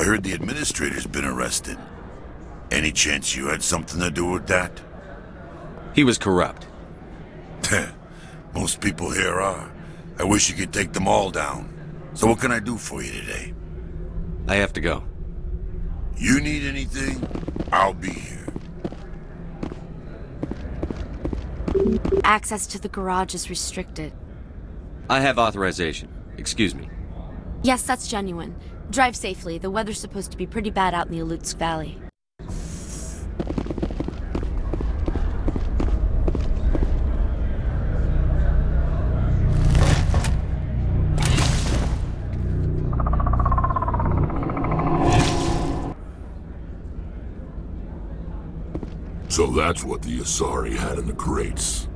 Speaker 17: I heard the administrator's been arrested. Any chance you had something to do with that?
Speaker 8: He was corrupt.
Speaker 17: Most people here are. I wish you could take them all down. So what can I do for you today?
Speaker 8: I have to go.
Speaker 17: You need anything? I'll be here.
Speaker 2: Access to the garage is restricted.
Speaker 8: I have authorization. Excuse me.
Speaker 2: Yes, that's genuine. Drive safely. The weather's supposed to be pretty bad out in the Alutsk Valley.
Speaker 3: So that's what the Asari had in the crates.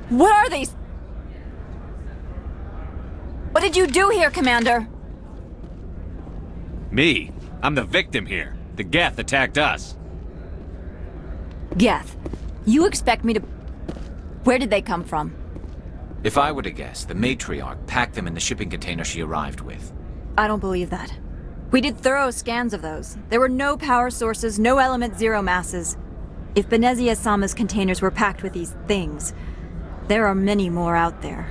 Speaker 13: What are these? What did you do here, Commander?
Speaker 8: Me? I'm the victim here. The Geth attacked us.
Speaker 13: Geth, you expect me to... Where did they come from?
Speaker 6: If I were to guess, the matriarch packed them in the shipping container she arrived with.
Speaker 13: I don't believe that. We did thorough scans of those. There were no power sources, no element zero masses. If Benezia-sama's containers were packed with these things, there are many more out there.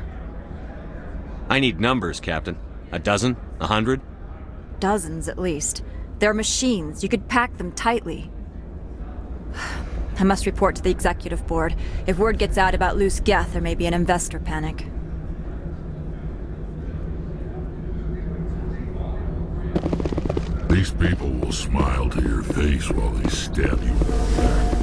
Speaker 8: I need numbers, Captain. A dozen? 100?
Speaker 13: Dozens, at least. They're machines. You could pack them tightly. I must report to the executive board. If word gets out about loose Geth, there may be an investor panic.
Speaker 3: These people will smile to your face while they stab you in the back.